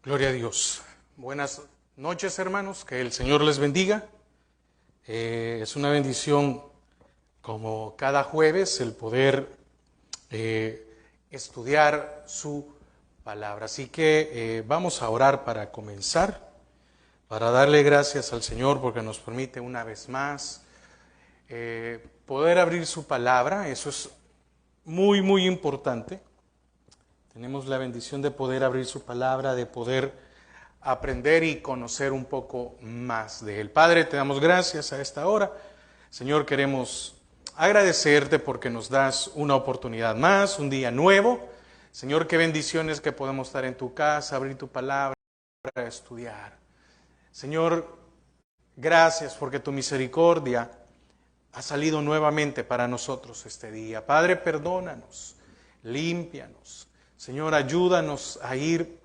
Gloria a Dios. Buenas noches, hermanos. Que el Señor les bendiga. Es una bendición, como cada jueves, el poder estudiar su palabra. Así que vamos a orar para comenzar, para darle gracias al Señor porque nos permite una vez más poder abrir su palabra. Eso es muy, muy importante. Tenemos la bendición de poder abrir su palabra, de poder aprender y conocer un poco más de Él. Padre, te damos gracias a esta hora. Señor, queremos agradecerte porque nos das una oportunidad más, un día nuevo. Señor, qué bendiciones que podemos estar en tu casa, abrir tu palabra, estudiar. Señor, gracias porque tu misericordia ha salido nuevamente para nosotros este día. Padre, perdónanos, límpianos. Señor, ayúdanos a ir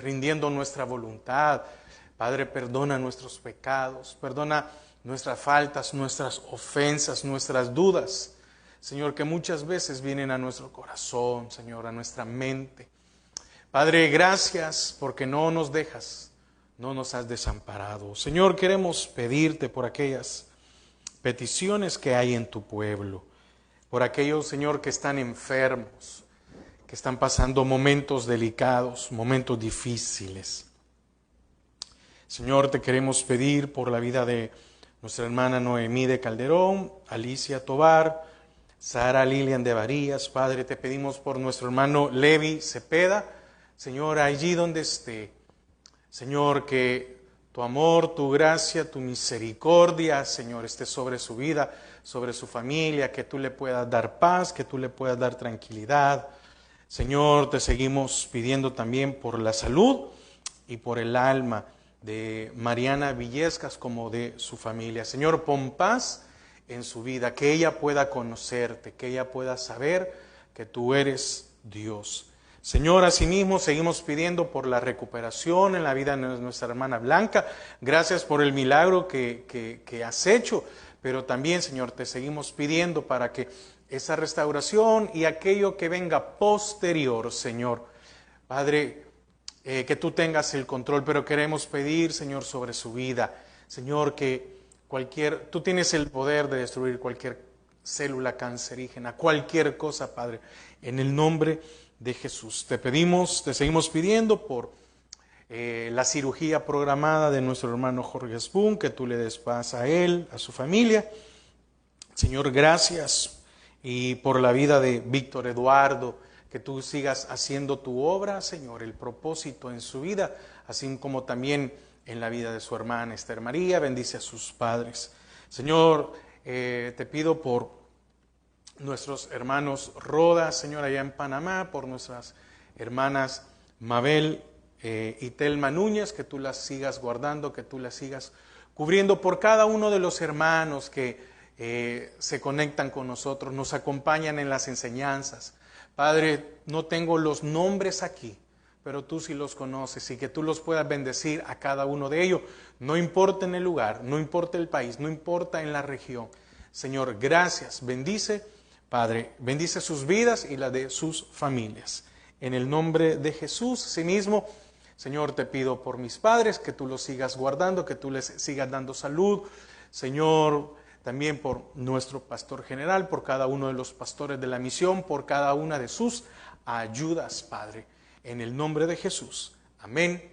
rindiendo nuestra voluntad. Padre, perdona nuestros pecados, perdona nuestras faltas, nuestras ofensas, nuestras dudas. Señor, que muchas veces vienen a nuestro corazón, Señor, a nuestra mente. Padre, gracias porque no nos dejas, no nos has desamparado. Señor, queremos pedirte por aquellas peticiones que hay en tu pueblo, por aquellos, Señor, que están enfermos, que están pasando momentos delicados, momentos difíciles. Señor, te queremos pedir por la vida de nuestra hermana Noemí de Calderón, Alicia Tobar, Sara Lilian de Varías. Padre, te pedimos por nuestro hermano Levi Cepeda. Señor, allí donde esté, Señor, que tu amor, tu gracia, tu misericordia, Señor, esté sobre su vida, sobre su familia, que tú le puedas dar paz, que tú le puedas dar tranquilidad. Señor, te seguimos pidiendo también por la salud y por el alma de Mariana Villescas como de su familia. Señor, pon paz en su vida, que ella pueda conocerte, que ella pueda saber que tú eres Dios. Señor, asimismo seguimos pidiendo por la recuperación en la vida de nuestra hermana Blanca. Gracias por el milagro que has hecho, pero también, Señor, te seguimos pidiendo para que esa restauración y aquello que venga posterior, Señor, Padre, que tú tengas el control, pero queremos pedir, Señor, sobre su vida. Señor, que tú tienes el poder de destruir cualquier célula cancerígena, cualquier cosa, Padre, en el nombre de Jesús. Te pedimos, te seguimos pidiendo por la cirugía programada de nuestro hermano Jorge Spoon, que tú le des paz a él, a su familia. Señor, gracias y por la vida de Víctor Eduardo, que tú sigas haciendo tu obra, Señor, el propósito en su vida, así como también en la vida de su hermana Esther María. Bendice a sus padres. Señor, te pido por nuestros hermanos Roda, Señor, allá en Panamá, por nuestras hermanas Mabel y Telma Núñez, que tú las sigas guardando, que tú las sigas cubriendo, por cada uno de los hermanos que se conectan con nosotros, nos acompañan en las enseñanzas. Padre, no tengo los nombres aquí, pero tú sí los conoces y que tú los puedas bendecir a cada uno de ellos, no importa en el lugar, no importa el país, no importa en la región. Señor, gracias, bendice, Padre, bendice sus vidas y la de sus familias. En el nombre de Jesús, asimismo, Señor, te pido por mis padres, que tú los sigas guardando, que tú les sigas dando salud. Señor, también por nuestro pastor general, por cada uno de los pastores de la misión, por cada una de sus ayudas, Padre. En el nombre de Jesús. Amén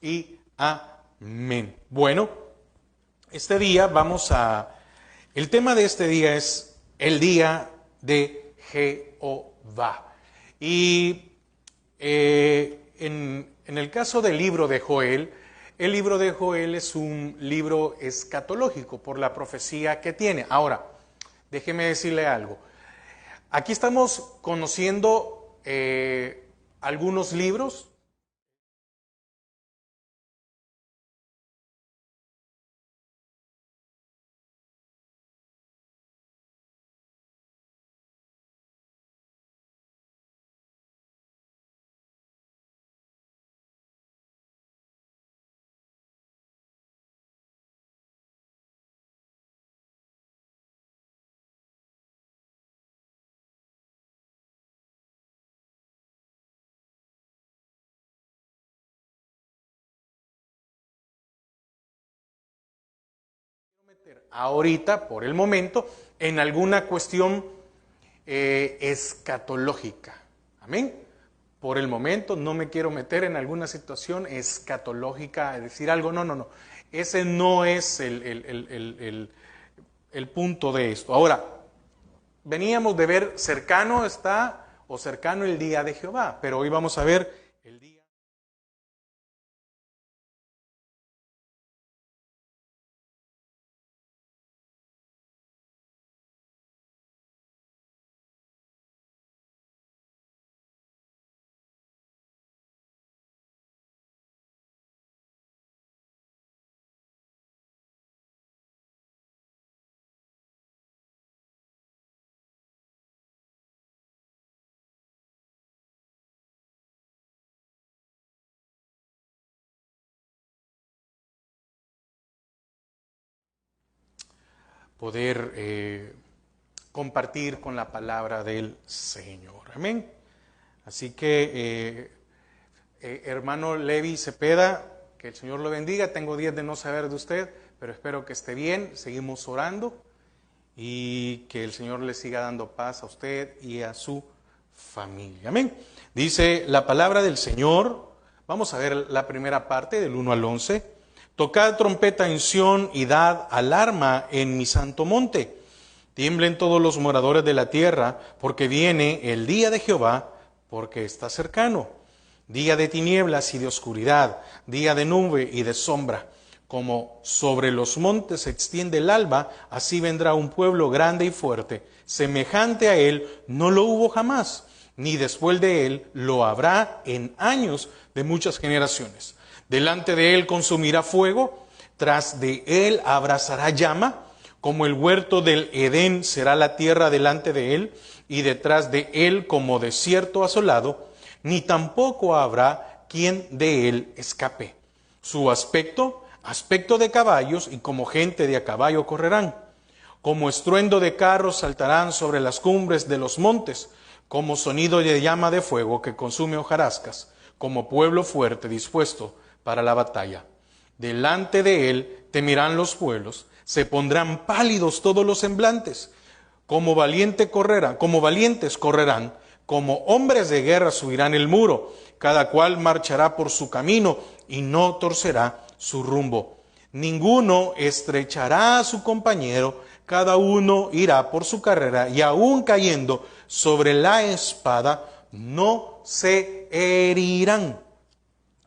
y amén. Bueno, este día el tema de este día es el día de Jehová. Y en el caso del libro de Joel, el libro de Joel es un libro escatológico por la profecía que tiene. Ahora, déjeme decirle algo. Aquí estamos conociendo algunos libros meter ahorita, por el momento, en alguna cuestión escatológica. Amén. Por el momento no me quiero meter en alguna situación escatológica, decir algo, no. Ese no es el punto de esto. Ahora, veníamos de ver cercano el día de Jehová, pero hoy vamos a ver el día. Poder compartir con la palabra del Señor. Amén. Así que, hermano Levi Cepeda, que el Señor lo bendiga. Tengo días de no saber de usted, pero espero que esté bien. Seguimos orando y que el Señor le siga dando paz a usted y a su familia. Amén. Dice la palabra del Señor. Vamos a ver la primera parte del 1 al 11. Tocad trompeta en Sión y dad alarma en mi santo monte. Tiemblen todos los moradores de la tierra, porque viene el día de Jehová, porque está cercano. Día de tinieblas y de oscuridad, día de nube y de sombra. Como sobre los montes se extiende el alba, así vendrá un pueblo grande y fuerte. Semejante a él no lo hubo jamás, ni después de él lo habrá en años de muchas generaciones. Delante de él consumirá fuego, tras de él abrazará llama, como el huerto del Edén será la tierra delante de él, y detrás de él como desierto asolado, ni tampoco habrá quien de él escape. Su aspecto de caballos, y como gente de a caballo correrán. Como estruendo de carros saltarán sobre las cumbres de los montes, como sonido de llama de fuego que consume hojarascas, como pueblo fuerte dispuesto para la batalla. Delante de él temerán los pueblos, se pondrán pálidos todos los semblantes, como valientes correrán, como hombres de guerra subirán el muro, cada cual marchará por su camino y no torcerá su rumbo. Ninguno estrechará a su compañero, cada uno irá por su carrera, y aun cayendo sobre la espada, no se herirán.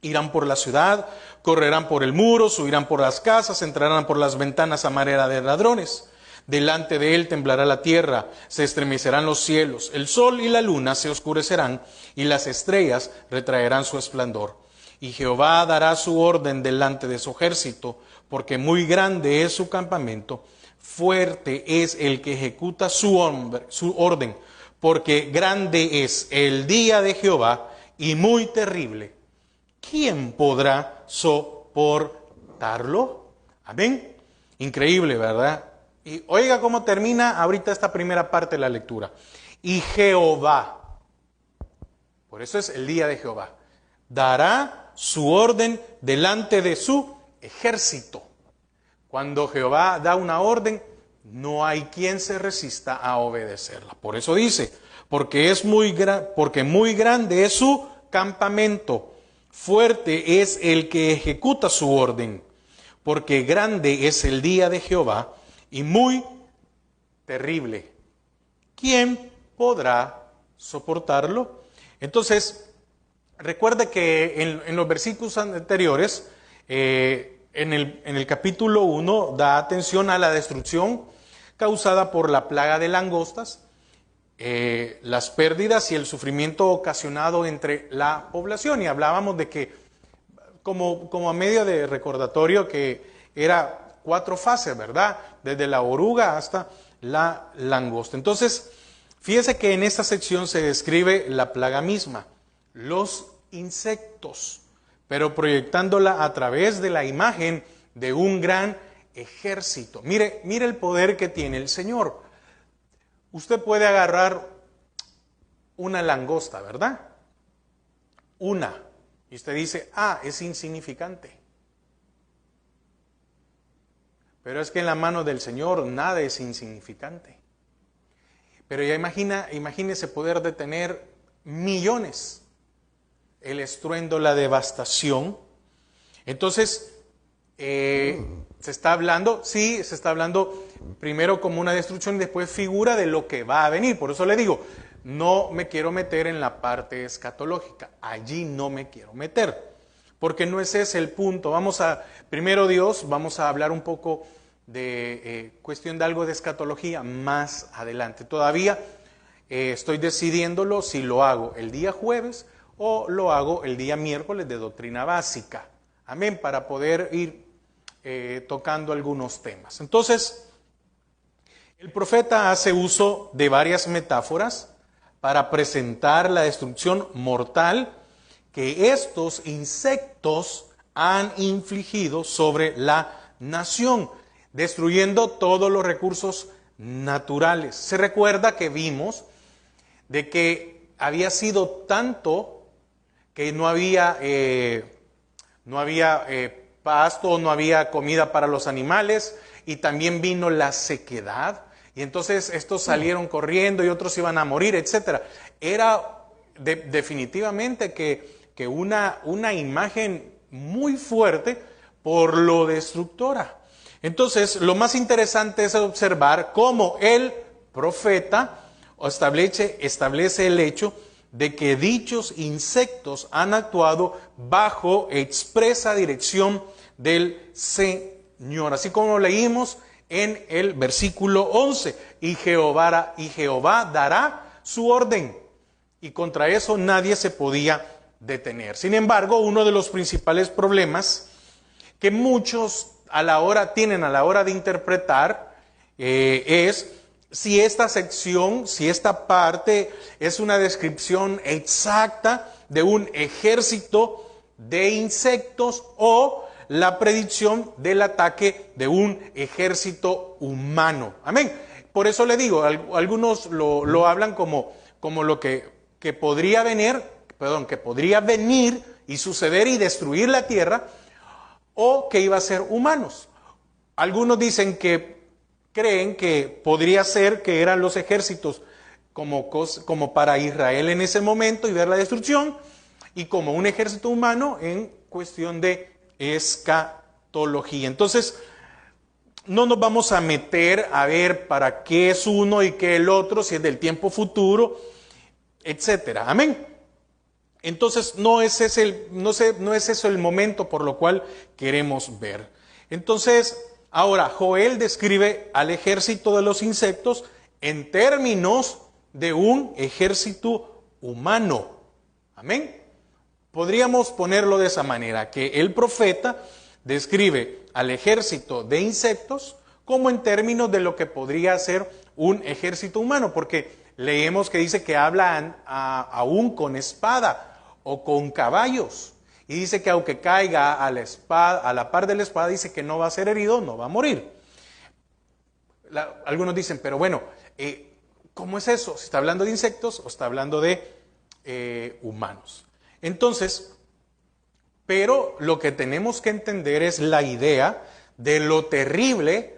Irán por la ciudad, correrán por el muro, subirán por las casas, entrarán por las ventanas a manera de ladrones. Delante de él temblará la tierra, se estremecerán los cielos, el sol y la luna se oscurecerán, y las estrellas retraerán su esplendor. Y Jehová dará su orden delante de su ejército, porque muy grande es su campamento, fuerte es el que ejecuta su orden, porque grande es el día de Jehová y muy terrible. ¿Quién podrá soportarlo? Amén. Increíble, ¿verdad? Y oiga cómo termina ahorita esta primera parte de la lectura. Y Jehová, por eso es el día de Jehová, dará su orden delante de su ejército. Cuando Jehová da una orden, no hay quien se resista a obedecerla. Por eso dice, porque muy grande es su campamento. Fuerte es el que ejecuta su orden, porque grande es el día de Jehová y muy terrible. ¿Quién podrá soportarlo? Entonces, recuerde que en los versículos anteriores, en el capítulo 1, da atención a la destrucción causada por la plaga de langostas, las pérdidas y el sufrimiento ocasionado entre la población. Y hablábamos de que, como a medio de recordatorio, que era 4 fases, ¿verdad? Desde la oruga hasta la langosta. Entonces, fíjese que en esta sección se describe la plaga misma, los insectos, pero proyectándola a través de la imagen de un gran ejército. Mire el poder que tiene el Señor. Usted puede agarrar una langosta, ¿verdad? Una. Y usted dice, es insignificante. Pero es que en la mano del Señor nada es insignificante. Pero ya imagínese poder detener millones, el estruendo, la devastación. Entonces, se está hablando primero como una destrucción y después figura de lo que va a venir. Por eso le digo, no me quiero meter en la parte escatológica, allí no me quiero meter. Porque no ese es el punto. Primero Dios, vamos a hablar un poco de cuestión de algo de escatología más adelante. Todavía estoy decidiéndolo si lo hago el día jueves o lo hago el día miércoles de doctrina básica. Amén, para poder ir tocando algunos temas. Entonces, el profeta hace uso de varias metáforas para presentar la destrucción mortal que estos insectos han infligido sobre la nación, destruyendo todos los recursos naturales. Se recuerda que vimos de que había sido tanto que no había pasto, no había comida para los animales, y también vino la sequedad, y entonces estos salieron corriendo y otros iban a morir, etc. Era definitivamente que una imagen muy fuerte por lo destructora. Entonces, lo más interesante es observar cómo el profeta establece el hecho de que dichos insectos han actuado bajo expresa dirección del Señor. Así como leímos en el versículo 11, y Jehová dará su orden, y contra eso nadie se podía detener. Sin embargo, uno de los principales problemas que muchos tienen a la hora de interpretar es si esta sección, si esta parte es una descripción exacta de un ejército de insectos o la predicción del ataque de un ejército humano. Amén. Por eso le digo, algunos lo hablan como lo que podría venir y suceder y destruir la tierra, o que iba a ser humanos. Algunos dicen creen que podría ser que eran los ejércitos como para Israel en ese momento y ver la destrucción, y como un ejército humano en cuestión de escatología. Entonces, no nos vamos a meter a ver para qué es uno y qué el otro, si es del tiempo futuro, etcétera. Amén. Entonces, no es eso el momento por lo cual queremos ver. Entonces, ahora, Joel describe al ejército de los insectos en términos de un ejército humano. Amén. Podríamos ponerlo de esa manera, que el profeta describe al ejército de insectos como en términos de lo que podría ser un ejército humano, porque leemos que dice que hablan aún con espada o con caballos, y dice que aunque caiga a la par de la espada, dice que no va a ser herido, no va a morir. Algunos dicen, pero bueno, ¿cómo es eso? ¿Se está hablando de insectos o está hablando de humanos? Entonces, pero lo que tenemos que entender es la idea de lo terrible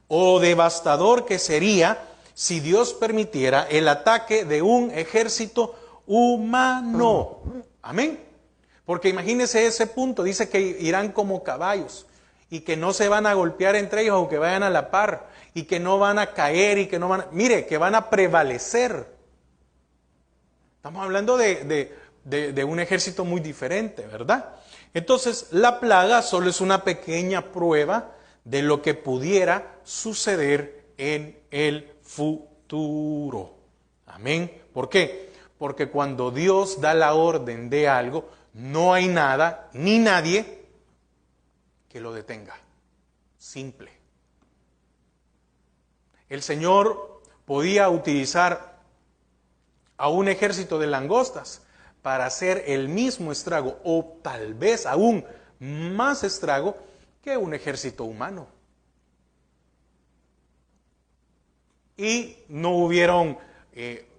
o devastador que sería si Dios permitiera el ataque de un ejército humano. Amén. Porque imagínese ese punto, dice que irán como caballos y que no se van a golpear entre ellos aunque vayan a la par, y que no van a caer y que no van que van a prevalecer. Estamos hablando de un ejército muy diferente, ¿verdad? Entonces, la plaga solo es una pequeña prueba de lo que pudiera suceder en el futuro. Amén. ¿Por qué? Porque cuando Dios da la orden de algo, no hay nada ni nadie que lo detenga. Simple. El Señor podía utilizar a un ejército de langostas para hacer el mismo estrago, o tal vez aún más estrago que un ejército humano. Y no hubieron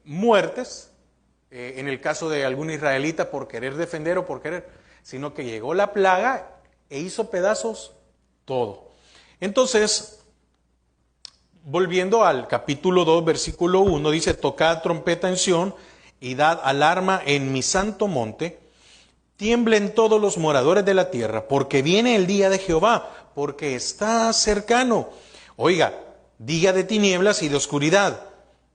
muertes en el caso de algún israelita por querer defender o por querer, sino que llegó la plaga e hizo pedazos todo. Entonces, volviendo al capítulo 2, versículo 1, dice, tocad trompeta en Sión y dad alarma en mi santo monte. Tiemblen todos los moradores de la tierra, porque viene el día de Jehová, porque está cercano. Oiga, día de tinieblas y de oscuridad,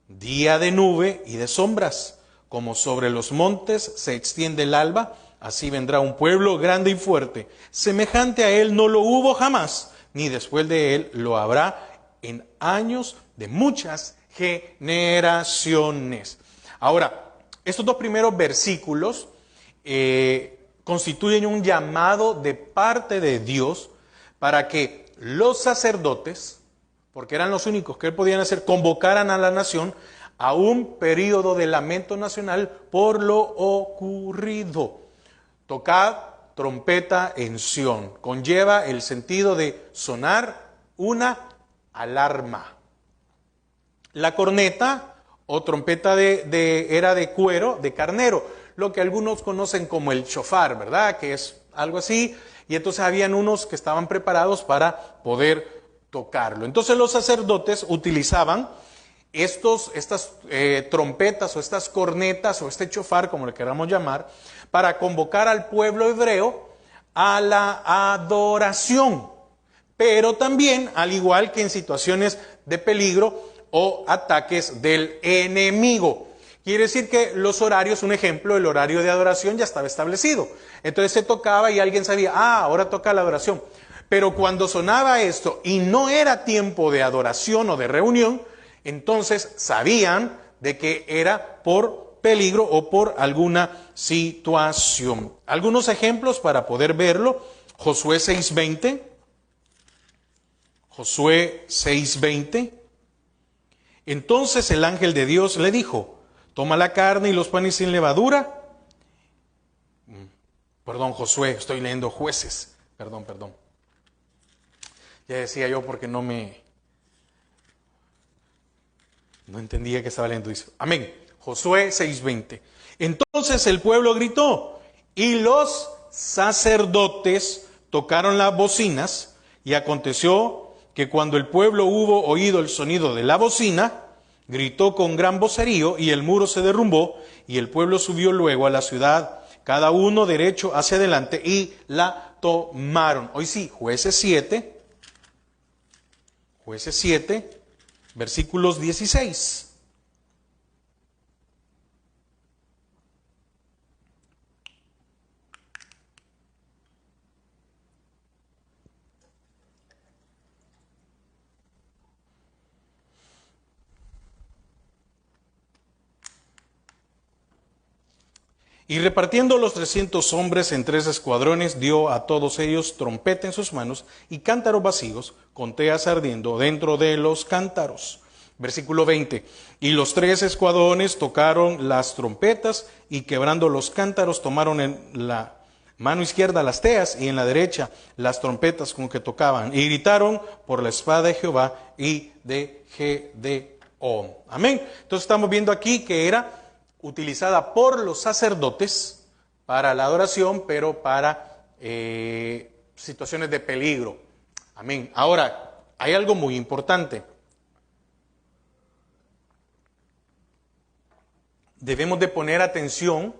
día de nube y de sombras. Como sobre los montes se extiende el alba, así vendrá un pueblo grande y fuerte. Semejante a él no lo hubo jamás, ni después de él lo habrá en años de muchas generaciones. Ahora, estos dos primeros versículos constituyen un llamado de parte de Dios para que los sacerdotes, porque eran los únicos que podían hacer, convocaran a la nación a un periodo de lamento nacional por lo ocurrido. Tocad trompeta en Sión conlleva el sentido de sonar una alarma. La corneta o trompeta era de cuero, de carnero, lo que algunos conocen como el shofar, ¿verdad? Que es algo así, y entonces habían unos que estaban preparados para poder tocarlo. Entonces los sacerdotes utilizaban estas trompetas o estas cornetas o este shofar, como le queramos llamar, para convocar al pueblo hebreo a la adoración, pero también, al igual que en situaciones de peligro o ataques del enemigo. Quiere decir que los horarios, un ejemplo, el horario de adoración ya estaba establecido. Entonces se tocaba y alguien sabía, ahora toca la adoración. Pero cuando sonaba esto y no era tiempo de adoración o de reunión, entonces sabían de que era por peligro o por alguna situación. Algunos ejemplos para poder verlo. Josué 6:20. Josué 6:20. Entonces el ángel de Dios le dijo, toma la carne y los panes sin levadura. Perdón, Josué, estoy leyendo Jueces. Perdón. Ya decía yo porque no entendía que estaba leyendo. Dice, amén. Josué 6:20. Entonces el pueblo gritó y los sacerdotes tocaron las bocinas y aconteció que cuando el pueblo hubo oído el sonido de la bocina, gritó con gran vocerío y el muro se derrumbó y el pueblo subió luego a la ciudad, cada uno derecho hacia adelante y la tomaron. Hoy sí, Jueces 7, versículos 16. Y repartiendo los 300 hombres en 3 escuadrones, dio a todos ellos trompeta en sus manos y cántaros vacíos, con teas ardiendo dentro de los cántaros. Versículo 20. Y los 3 escuadrones tocaron las trompetas y quebrando los cántaros tomaron en la mano izquierda las teas y en la derecha las trompetas con que tocaban. Y gritaron por la espada de Jehová y de Gedeón. Amén. Entonces estamos viendo aquí que era utilizada por los sacerdotes para la adoración, pero para situaciones de peligro. Amén. Ahora, hay algo muy importante. Debemos de poner atención.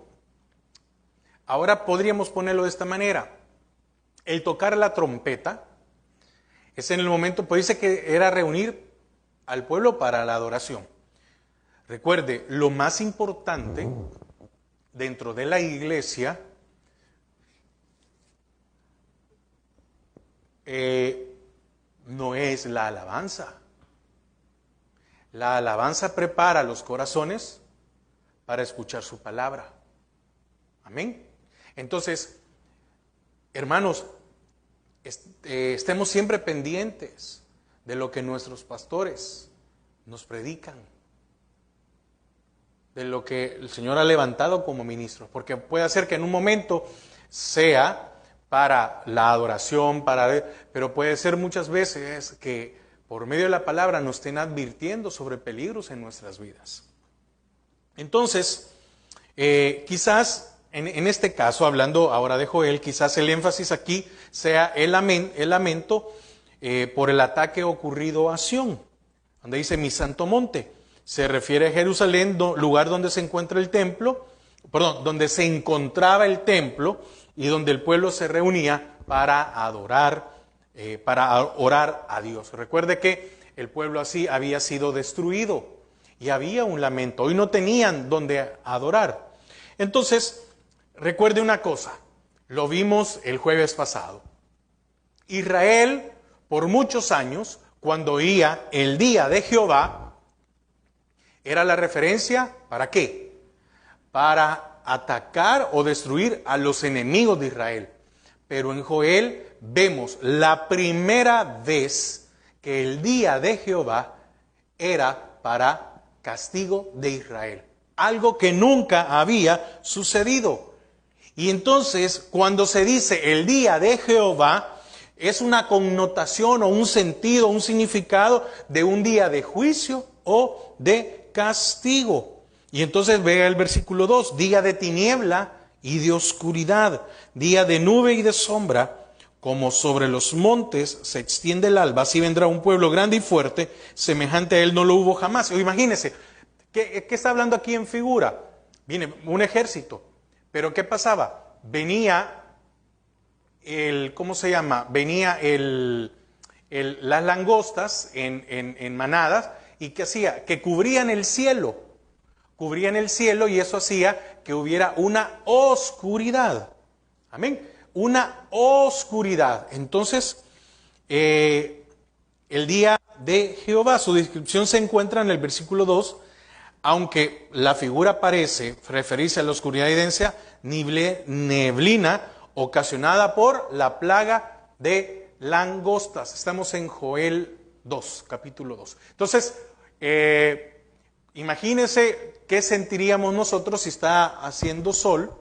Ahora podríamos ponerlo de esta manera. El tocar la trompeta es en el momento, pues dice que era reunir al pueblo para la adoración. Recuerde, lo más importante dentro de la iglesia no es la alabanza. La alabanza prepara los corazones para escuchar su palabra. Amén. Entonces, hermanos, estemos siempre pendientes de lo que nuestros pastores nos predican, de lo que el Señor ha levantado como ministros, porque puede ser que en un momento sea para la adoración, pero puede ser muchas veces que por medio de la palabra nos estén advirtiendo sobre peligros en nuestras vidas. Entonces, quizás en este caso, hablando ahora de Joel, quizás el énfasis aquí sea el lamento por el ataque ocurrido a Sión, donde dice mi santo monte. Se refiere a Jerusalén, lugar donde se encuentra el templo, donde se encontraba el templo y donde el pueblo se reunía para adorar, para orar a Dios. Recuerde que el pueblo así había sido destruido y había un lamento. Hoy no tenían donde adorar. Entonces, recuerde una cosa, lo vimos el jueves pasado. Israel, por muchos años, cuando oía el día de Jehová, era la referencia, ¿para qué? Para atacar o destruir a los enemigos de Israel. Pero en Joel vemos la primera vez que el día de Jehová era para castigo de Israel. Algo que nunca había sucedido. Y entonces, cuando se dice el día de Jehová, es una connotación o un sentido, un significado de un día de juicio o de castigo. Y entonces vea el versículo 2, día de tiniebla y de oscuridad, día de nube y de sombra, como sobre los montes se extiende el alba, así vendrá un pueblo grande y fuerte, semejante a él no lo hubo jamás. O imagínense, ¿qué está hablando aquí en figura? Viene un ejército, pero ¿qué pasaba? Venía ¿cómo se llama? Venía las langostas en manadas. ¿Y qué hacía? Que cubrían el cielo y eso hacía que hubiera una oscuridad. Amén. Una oscuridad. Entonces, el día de Jehová, su descripción se encuentra en el versículo 2, aunque la figura parece referirse a la oscuridad y densa neblina ocasionada por la plaga de langostas. Estamos en Joel 2, capítulo 2. Entonces, imagínense qué sentiríamos nosotros si está haciendo sol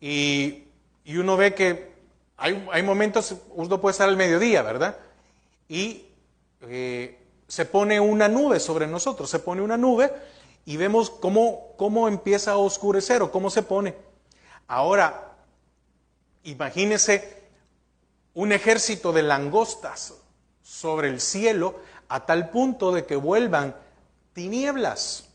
y uno ve que hay momentos, uno puede estar al mediodía, ¿verdad? Y se pone una nube sobre nosotros, se pone una nube y vemos cómo empieza a oscurecer o cómo se pone. Ahora, imagínense un ejército de langostas sobre el cielo a tal punto de que vuelvan tinieblas.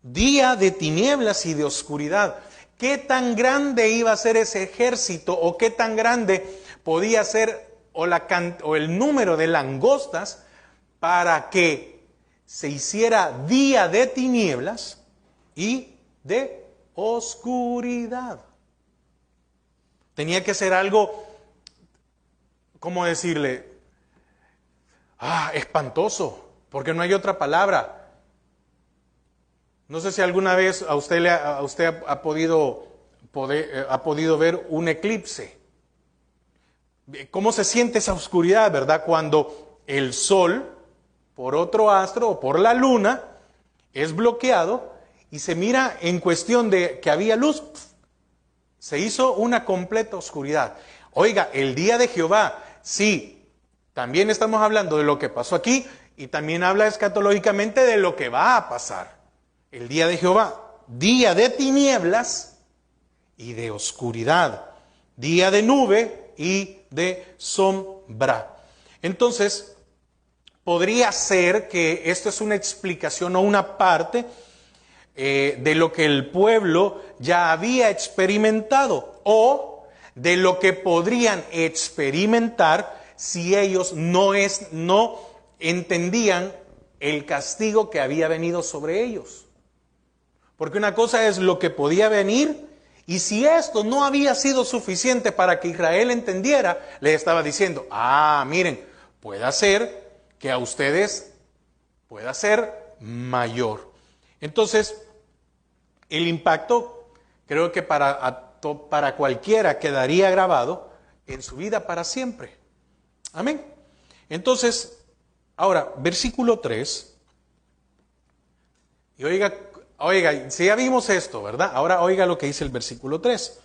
Día de tinieblas y de oscuridad. ¿Qué tan grande iba a ser ese ejército o qué tan grande podía ser o el número de langostas para que se hiciera día de tinieblas y de oscuridad? Tenía que ser algo, ¿cómo decirle? Espantoso, porque no hay otra palabra. No sé si alguna vez a usted ha podido ver un eclipse. ¿Cómo se siente esa oscuridad, verdad? Cuando el sol, por otro astro o por la luna, es bloqueado y se mira en cuestión de que había luz, se hizo una completa oscuridad. Oiga, el día de Jehová, sí. También estamos hablando de lo que pasó aquí y también habla escatológicamente de lo que va a pasar. El día de Jehová, día de tinieblas y de oscuridad, día de nube y de sombra. Entonces, podría ser que esto es una explicación o una parte de lo que el pueblo ya había experimentado o de lo que podrían experimentar si ellos no entendían el castigo que había venido sobre ellos. Porque una cosa es lo que podía venir, y si esto no había sido suficiente para que Israel entendiera, les estaba diciendo, miren, puede ser que a ustedes pueda ser mayor. Entonces, el impacto creo que para cualquiera quedaría grabado en su vida para siempre. Amén. Entonces, ahora, versículo 3. Y oiga, si ya vimos esto, ¿verdad? Ahora oiga lo que dice el versículo 3.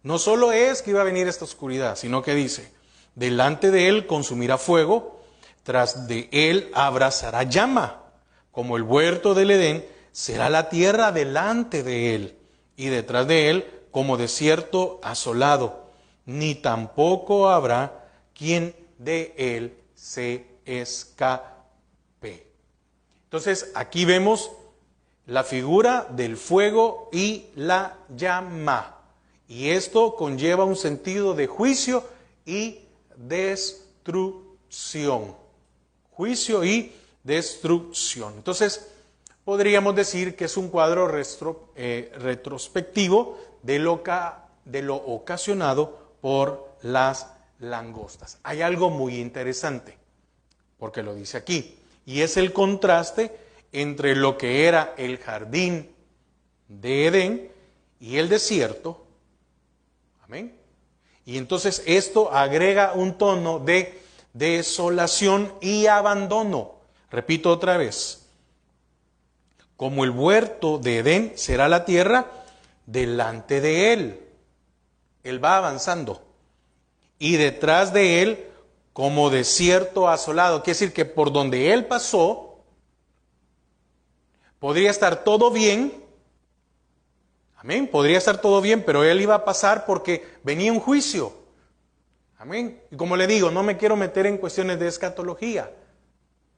No solo es que iba a venir esta oscuridad, sino que dice, delante de él consumirá fuego, tras de él abrazará llama, como el huerto del Edén, será la tierra delante de él, y detrás de él como desierto asolado, ni tampoco habrá quien de él se escape. Entonces, aquí vemos la figura del fuego y la llama. Y esto conlleva un sentido de juicio y destrucción. Juicio y destrucción. Entonces, podríamos decir que es un cuadro retrospectivo de lo ocasionado por las langostas. Hay algo muy interesante, porque lo dice aquí, y es el contraste entre lo que era el jardín de Edén y el desierto. Amén. Y entonces esto agrega un tono de desolación y abandono. Repito otra vez. Como el huerto de Edén será la tierra delante de él. Él va avanzando. Y detrás de él como desierto asolado. Quiere decir que por donde él pasó, podría estar todo bien. Amén. Podría estar todo bien, pero él iba a pasar porque venía un juicio. Amén. Y como le digo, no me quiero meter en cuestiones de escatología,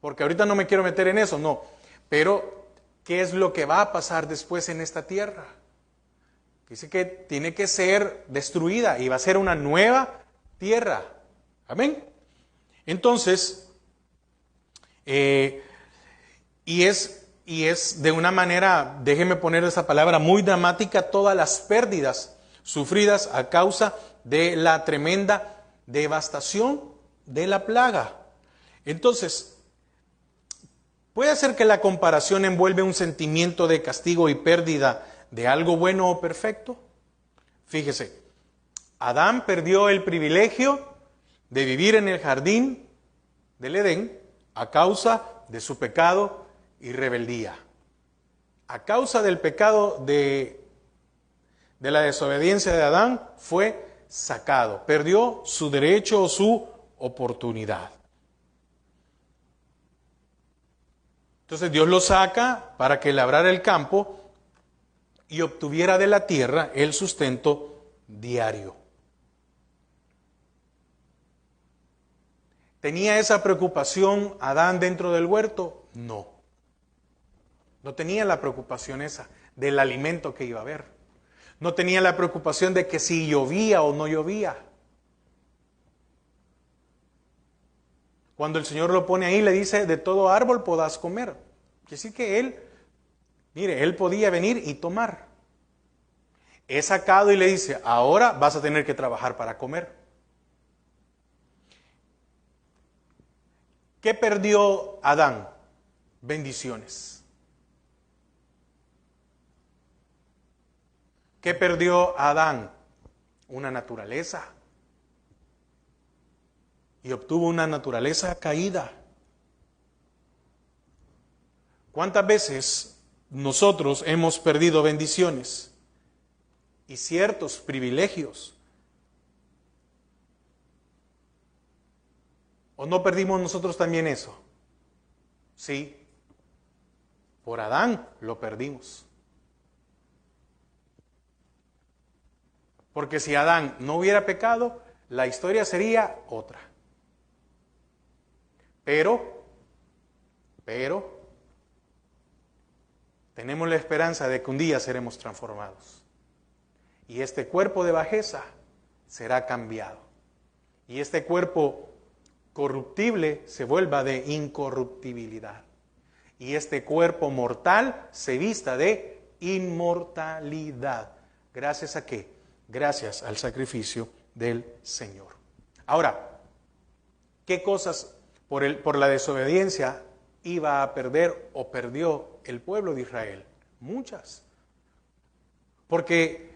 porque ahorita no me quiero meter en eso, no. Pero, ¿qué es lo que va a pasar después en esta tierra? Dice que tiene que ser destruida y va a ser una nueva tierra. Amén. Entonces, y es de una manera, déjeme poner esa palabra, muy dramática, todas las pérdidas sufridas a causa de la tremenda devastación de la plaga. Entonces, puede ser que la comparación envuelve un sentimiento de castigo y pérdida de algo bueno o perfecto. Fíjese, Adán perdió el privilegio de vivir en el jardín del Edén a causa de su pecado y rebeldía. A causa del pecado de la desobediencia de Adán fue sacado, perdió su derecho o su oportunidad. Entonces Dios lo saca para que labrara el campo y obtuviera de la tierra el sustento diario. ¿Tenía esa preocupación Adán dentro del huerto? No. No tenía la preocupación esa del alimento que iba a haber. No tenía la preocupación de que si llovía o no llovía. Cuando el Señor lo pone ahí, le dice, de todo árbol podrás comer. Quiere decir que él podía venir y tomar. Es sacado y le dice, ahora vas a tener que trabajar para comer. ¿Qué perdió Adán? Bendiciones. ¿Qué perdió Adán? Una naturaleza. Y obtuvo una naturaleza caída. ¿Cuántas veces nosotros hemos perdido bendiciones y ciertos privilegios? ¿O no perdimos nosotros también eso? Sí. Por Adán lo perdimos. Porque si Adán no hubiera pecado, la historia sería otra. Pero, tenemos la esperanza de que un día seremos transformados. Y este cuerpo de bajeza será cambiado. Y este cuerpo corruptible se vuelva de incorruptibilidad. Y este cuerpo mortal se vista de inmortalidad. ¿Gracias a qué? Gracias al sacrificio del Señor. Ahora, ¿qué cosas por la desobediencia iba a perder o perdió el pueblo de Israel? Muchas. Porque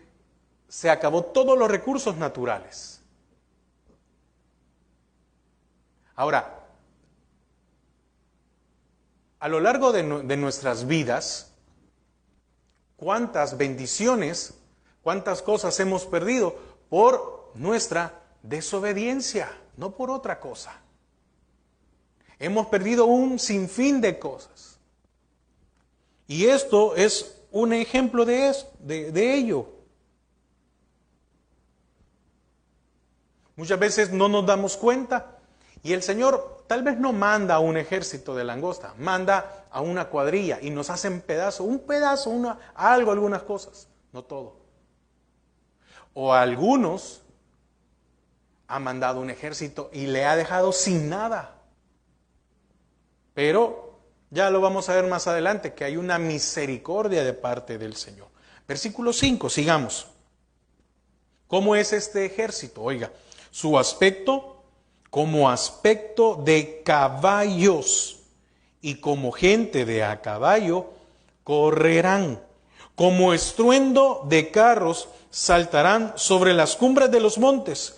se acabó todos los recursos naturales. Ahora, a lo largo de nuestras vidas, ¿cuántas bendiciones, cuántas cosas hemos perdido por nuestra desobediencia? No por otra cosa. Hemos perdido un sinfín de cosas. Y esto es un ejemplo de ello. Muchas veces no nos damos cuenta Y el Señor tal vez no manda a un ejército de langosta, manda a una cuadrilla y nos hacen un pedazo, algo, algunas cosas, no todo. O a algunos ha mandado un ejército y le ha dejado sin nada. Pero ya lo vamos a ver más adelante, que hay una misericordia de parte del Señor. Versículo 5, sigamos. ¿Cómo es este ejército? Oiga, su aspecto como aspecto de caballos, y como gente de a caballo correrán, como estruendo de carros saltarán sobre las cumbres de los montes,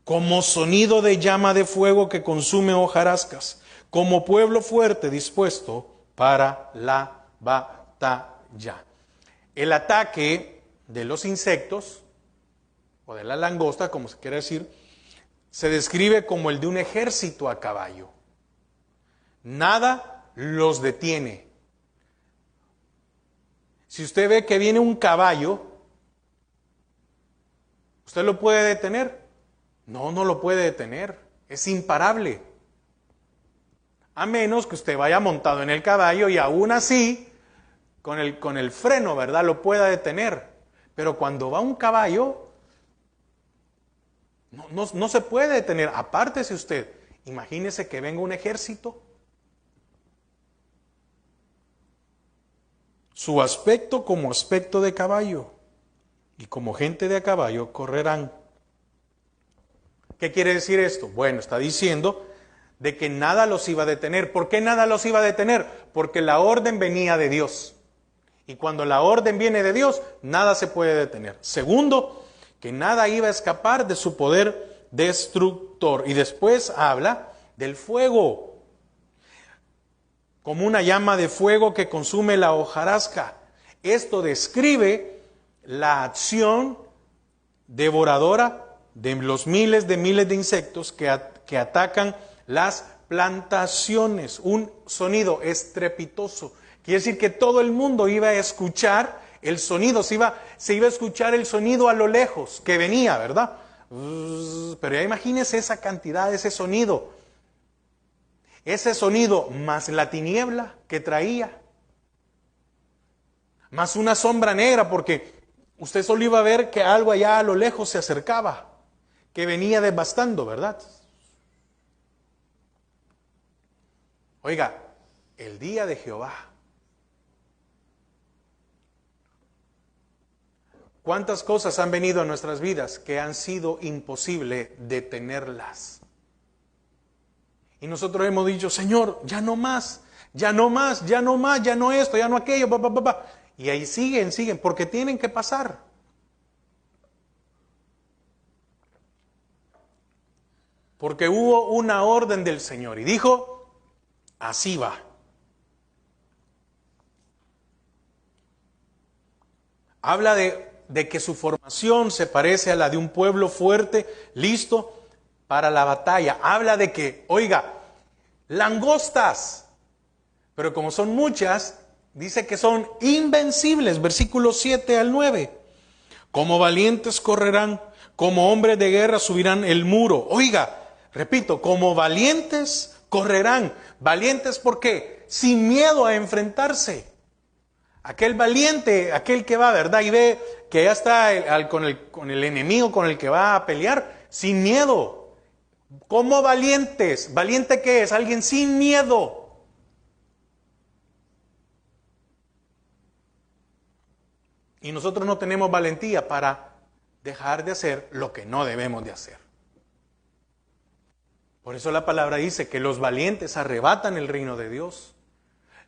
como sonido de llama de fuego que consume hojarascas, como pueblo fuerte dispuesto para la batalla. El ataque de los insectos, o de la langosta, como se quiere decir, se describe como el de un ejército a caballo. Nada los detiene. Si usted ve que viene un caballo, ¿usted lo puede detener? No, no lo puede detener. Es imparable. A menos que usted vaya montado en el caballo y aún así, con el freno, ¿verdad?, lo pueda detener. Pero cuando va un caballo, no se puede detener. Apártese usted. Imagínese que venga un ejército. Su aspecto como aspecto de caballo, y como gente de a caballo correrán. ¿Qué quiere decir esto? Bueno, está diciendo de que nada los iba a detener. ¿Por qué nada los iba a detener? Porque la orden venía de Dios. Y cuando la orden viene de Dios, nada se puede detener. Segundo, que nada iba a escapar de su poder destructor. Y después habla del fuego, como una llama de fuego que consume la hojarasca. Esto describe la acción devoradora de los miles de insectos que atacan las plantaciones. Un sonido estrepitoso. Quiere decir que todo el mundo iba a escuchar el sonido, se iba a escuchar el sonido a lo lejos que venía, ¿verdad? Pero ya imagínese esa cantidad, ese sonido más la tiniebla que traía, más una sombra negra, porque usted solo iba a ver que algo allá a lo lejos se acercaba, que venía devastando, ¿verdad? Oiga, el día de Jehová. ¿Cuántas cosas han venido a nuestras vidas que han sido imposible detenerlas? Y nosotros hemos dicho, Señor, ya no más, ya no más, ya no más, ya no esto, ya no aquello, Y ahí siguen, porque tienen que pasar. Porque hubo una orden del Señor y dijo, así va. Habla de que su formación se parece a la de un pueblo fuerte, listo para la batalla. Habla de que, oiga, langostas, pero como son muchas, dice que son invencibles, versículos 7 al 9. Como valientes correrán, como hombres de guerra subirán el muro. Oiga, repito, como valientes correrán. ¿Valientes por qué? Sin miedo a enfrentarse. Aquel valiente, aquel que va, ¿verdad? Y ve que ya está con el enemigo con el que va a pelear, sin miedo. ¿Cómo valientes? ¿Valiente qué es? Alguien sin miedo. Y nosotros no tenemos valentía para dejar de hacer lo que no debemos de hacer. Por eso la palabra dice que los valientes arrebatan el reino de Dios.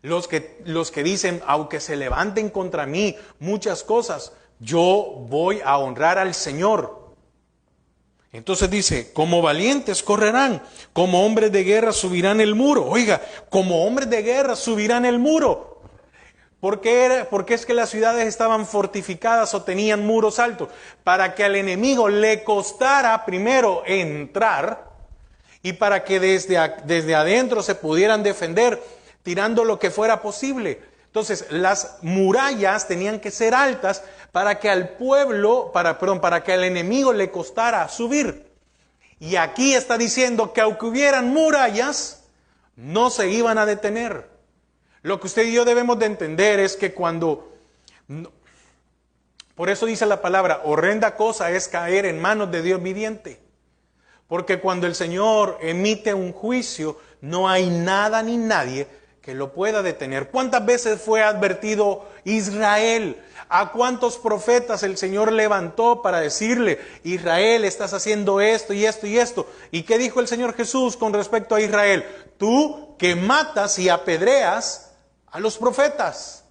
Los que dicen, aunque se levanten contra mí muchas cosas, yo voy a honrar al Señor. Entonces dice, como valientes correrán, como hombres de guerra subirán el muro. Oiga, como hombres de guerra subirán el muro. ¿Por qué es que las ciudades estaban fortificadas o tenían muros altos? Para que al enemigo le costara primero entrar y para que desde adentro se pudieran defender tirando lo que fuera posible. Entonces, las murallas tenían que ser altas para que al pueblo, para que al enemigo le costara subir. Y aquí está diciendo que aunque hubieran murallas, no se iban a detener. Lo que usted y yo debemos de entender es que por eso dice la palabra, horrenda cosa es caer en manos de Dios viviente. Porque cuando el Señor emite un juicio, no hay nada ni nadie que lo pueda detener. ¿Cuántas veces fue advertido Israel? ¿A cuántos profetas el Señor levantó para decirle, Israel, estás haciendo esto y esto y esto? ¿Y qué dijo el Señor Jesús con respecto a Israel? Tú que matas y apedreas a los profetas.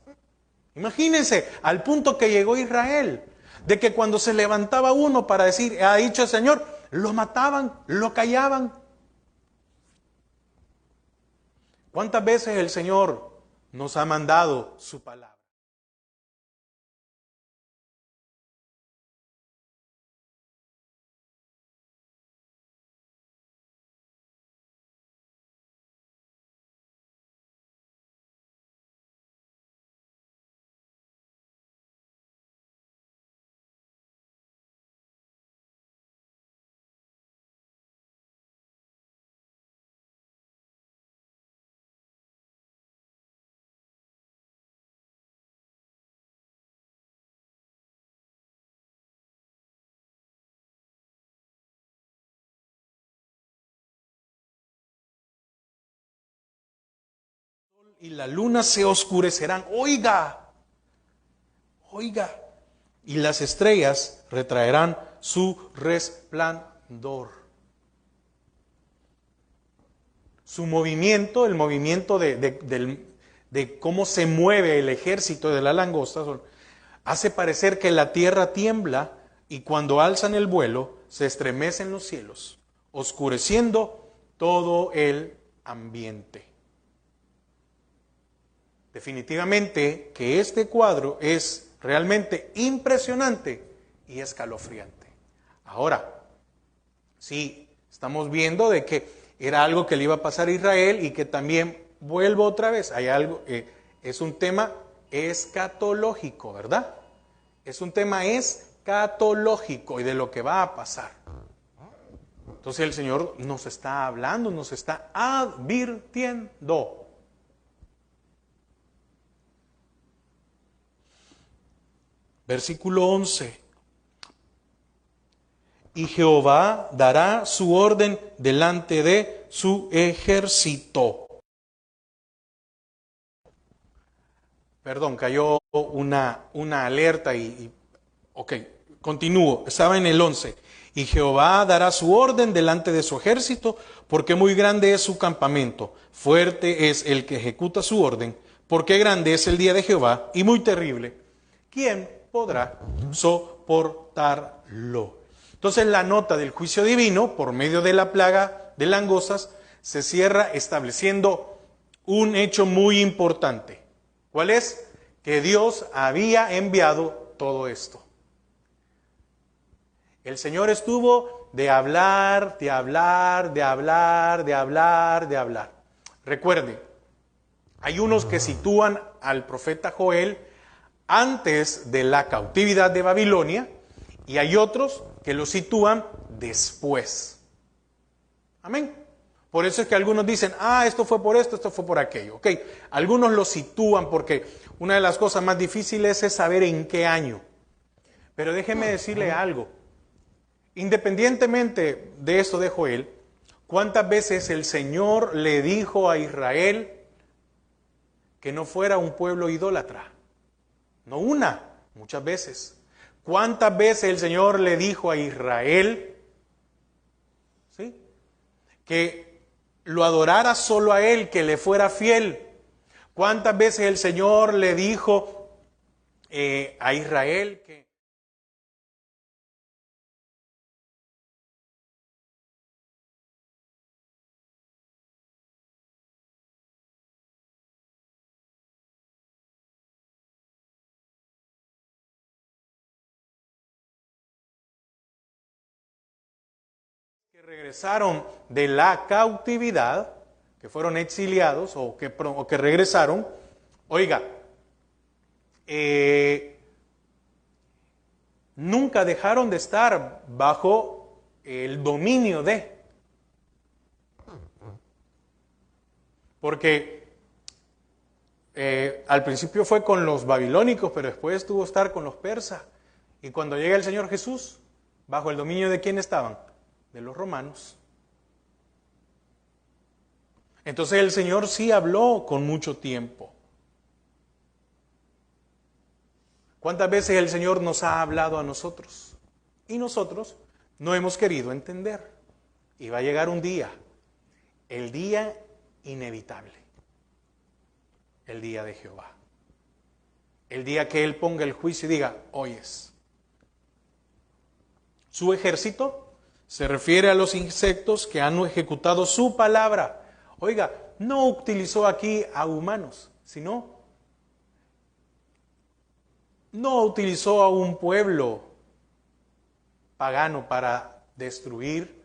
Imagínense, al punto que llegó Israel, de que cuando se levantaba uno para decir, ha dicho el Señor, lo mataban, lo callaban. ¿Cuántas veces el Señor nos ha mandado su palabra? Y la luna se oscurecerán. Oiga, oiga. Y las estrellas retraerán su resplandor. Su movimiento, el movimiento de cómo se mueve el ejército de la langosta, hace parecer que la tierra tiembla y cuando alzan el vuelo se estremecen los cielos, oscureciendo todo el ambiente. Definitivamente que este cuadro es realmente impresionante y escalofriante. Ahora, sí, estamos viendo de que era algo que le iba a pasar a Israel y que también, vuelvo otra vez, hay algo, es un tema escatológico, ¿verdad? Es un tema escatológico y de lo que va a pasar. Entonces el Señor nos está hablando, nos está advirtiendo. Versículo 11. Y Jehová dará su orden delante de su ejército. Perdón, cayó una alerta ok, continúo. Estaba en el 11. Y Jehová dará su orden delante de su ejército, porque muy grande es su campamento. Fuerte es el que ejecuta su orden, porque grande es el día de Jehová y muy terrible. ¿Quién podrá soportarlo? Entonces la nota del juicio divino, por medio de la plaga de langostas, se cierra estableciendo un hecho muy importante. ¿Cuál es? Que Dios había enviado todo esto. El Señor estuvo de hablar, de hablar, de hablar, de hablar, de hablar. Recuerde, hay unos que sitúan al profeta Joel antes de la cautividad de Babilonia y hay otros que lo sitúan después. Amén. Por eso es que algunos dicen, esto fue por esto, esto fue por aquello. Ok, algunos lo sitúan porque una de las cosas más difíciles es saber en qué año. Pero déjeme decirle algo. Independientemente de esto de Joel, ¿cuántas veces el Señor le dijo a Israel que no fuera un pueblo idólatra? No una, muchas veces. ¿Cuántas veces el Señor le dijo a Israel, ¿sí?, que lo adorara solo a Él, que le fuera fiel? ¿Cuántas veces el Señor le dijo a Israel que regresaron de la cautividad, que fueron exiliados o que regresaron? Oiga, nunca dejaron de estar bajo el dominio de. Porque al principio fue con los babilónicos, pero después tuvo que estar con los persas. Y cuando llega el Señor Jesús, ¿bajo el dominio de quién estaban? De los romanos. Entonces el Señor sí habló con mucho tiempo. ¿Cuántas veces el Señor nos ha hablado a nosotros? Y nosotros no hemos querido entender. Y va a llegar un día, el día inevitable, el día de Jehová. El día que Él ponga el juicio y diga, hoy es. Su ejército se refiere a los insectos que han ejecutado su palabra. Oiga, no utilizó aquí a humanos, sino no utilizó a un pueblo pagano para destruir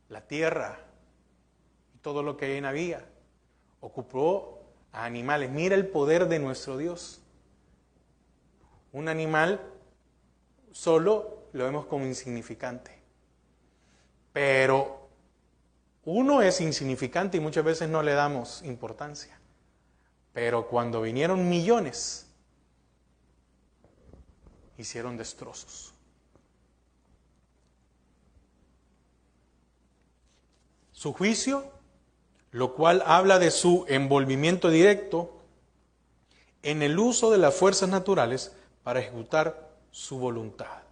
la tierra y todo lo que en había. Ocupó a animales. Mira el poder de nuestro Dios. Un animal solo lo vemos como insignificante. Pero uno es insignificante y muchas veces no le damos importancia. Pero cuando vinieron millones, hicieron destrozos. Su juicio, lo cual habla de su envolvimiento directo en el uso de las fuerzas naturales para ejecutar su voluntad.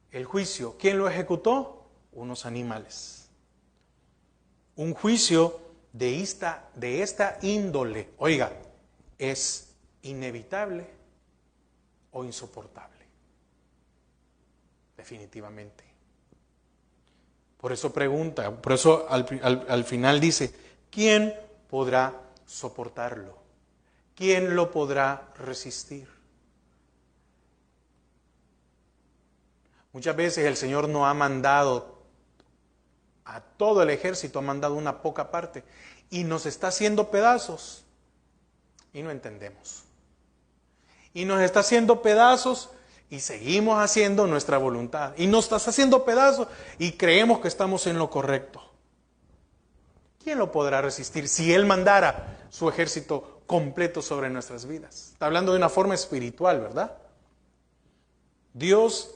El juicio, ¿quién lo ejecutó? Unos animales. Un juicio de esta índole, oiga, es inevitable o insoportable. Definitivamente. Por eso pregunta, por eso al final dice, ¿quién podrá soportarlo? ¿Quién lo podrá resistir? Muchas veces el Señor no ha mandado a todo el ejército, ha mandado una poca parte y nos está haciendo pedazos y no entendemos. Y nos está haciendo pedazos y seguimos haciendo nuestra voluntad. Y nos está haciendo pedazos y creemos que estamos en lo correcto. ¿Quién lo podrá resistir si Él mandara su ejército completo sobre nuestras vidas? Está hablando de una forma espiritual, ¿verdad? Dios,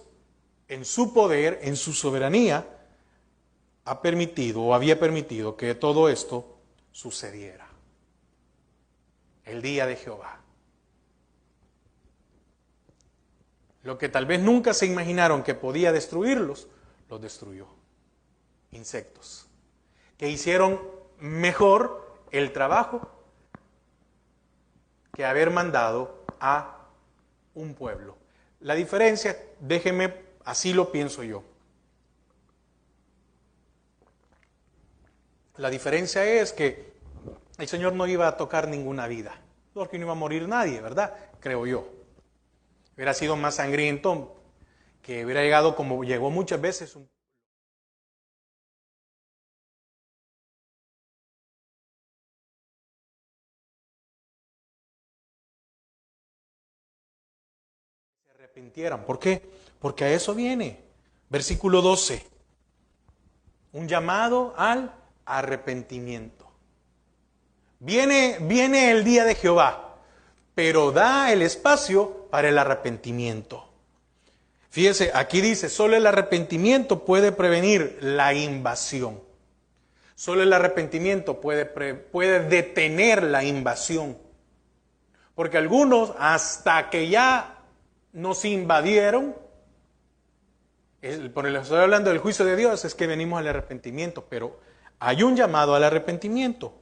en su poder, en su soberanía, ha permitido o había permitido que todo esto sucediera. El día de Jehová. Lo que tal vez nunca se imaginaron que podía destruirlos, los destruyó. Insectos. Que hicieron mejor el trabajo que haber mandado a un pueblo. La diferencia, déjeme, así lo pienso yo. La diferencia es que el Señor no iba a tocar ninguna vida, porque no iba a morir nadie, ¿verdad? Creo yo. Hubiera sido más sangriento, que hubiera llegado como llegó muchas veces se arrepintieran. ¿Por qué? Porque a eso viene. Versículo 12. Un llamado al arrepentimiento. Viene el día de Jehová, pero da el espacio para el arrepentimiento. Fíjese, aquí dice, solo el arrepentimiento puede prevenir la invasión. Solo el arrepentimiento puede detener la invasión. Porque algunos, hasta que ya nos invadieron, por el estoy hablando del juicio de Dios, es que venimos al arrepentimiento, pero hay un llamado al arrepentimiento.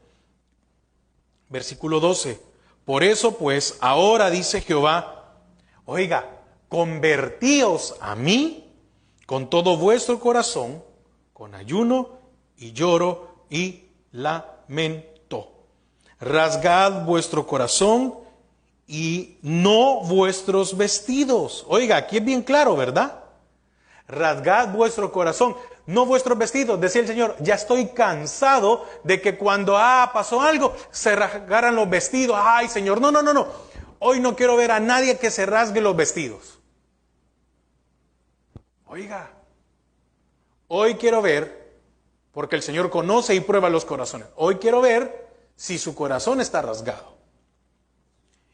Versículo 12. Por eso pues, ahora dice Jehová, oiga, convertíos a mí con todo vuestro corazón, con ayuno y lloro y lamento. Rasgad vuestro corazón y no vuestros vestidos. Oiga, aquí es bien claro, ¿verdad? Rasgad vuestro corazón, no vuestros vestidos. Decía el Señor, ya estoy cansado de que cuando pasó algo, se rasgaran los vestidos. Ay, Señor, no. Hoy no quiero ver a nadie que se rasgue los vestidos. Oiga, hoy quiero ver, porque el Señor conoce y prueba los corazones. Hoy quiero ver si su corazón está rasgado.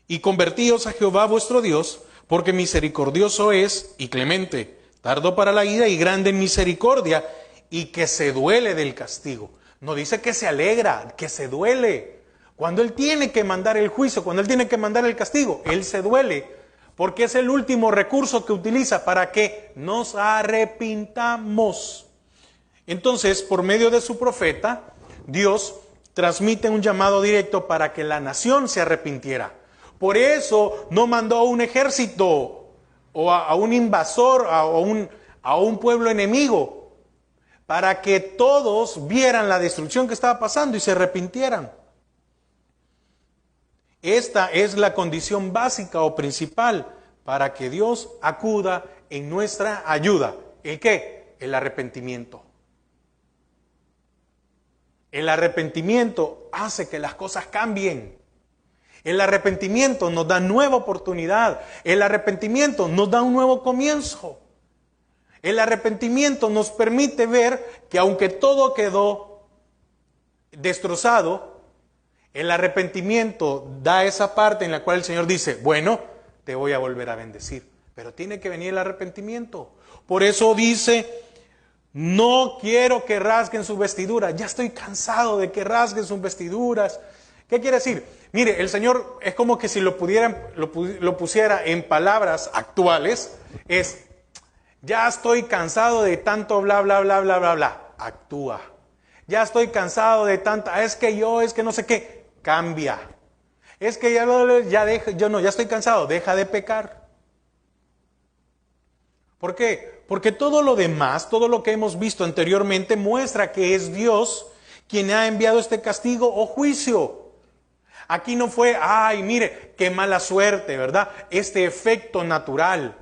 Y convertíos a Jehová vuestro Dios, porque misericordioso es y clemente, tardo para la ira y grande en misericordia, y que se duele del castigo. No dice que se alegra, que se duele. Cuando Él tiene que mandar el juicio, cuando Él tiene que mandar el castigo, Él se duele, porque es el último recurso que utiliza para que nos arrepintamos. Entonces, por medio de su profeta, Dios transmite un llamado directo para que la nación se arrepintiera. Por eso no mandó a un ejército o a un invasor, a un pueblo enemigo, para que todos vieran la destrucción que estaba pasando y se arrepintieran. Esta es la condición básica o principal para que Dios acuda en nuestra ayuda. ¿El qué? El arrepentimiento. El arrepentimiento hace que las cosas cambien. El arrepentimiento nos da nueva oportunidad. El arrepentimiento nos da un nuevo comienzo. El arrepentimiento nos permite ver que aunque todo quedó destrozado, el arrepentimiento da esa parte en la cual el Señor dice, bueno, te voy a volver a bendecir. Pero tiene que venir el arrepentimiento. Por eso dice, no quiero que rasguen sus vestiduras. Ya estoy cansado de que rasguen sus vestiduras. ¿Qué quiere decir? Mire, el Señor es como que si lo pusiera en palabras actuales, es, ya estoy cansado de tanto bla, bla, bla, bla, bla, bla. Actúa. Ya estoy cansado de tanta, es que no sé qué. Cambia. Es que ya estoy cansado, deja de pecar. ¿Por qué? Porque todo lo demás, todo lo que hemos visto anteriormente muestra que es Dios quien ha enviado este castigo o juicio. Aquí no fue, ay, mire, qué mala suerte, ¿verdad? Este efecto natural.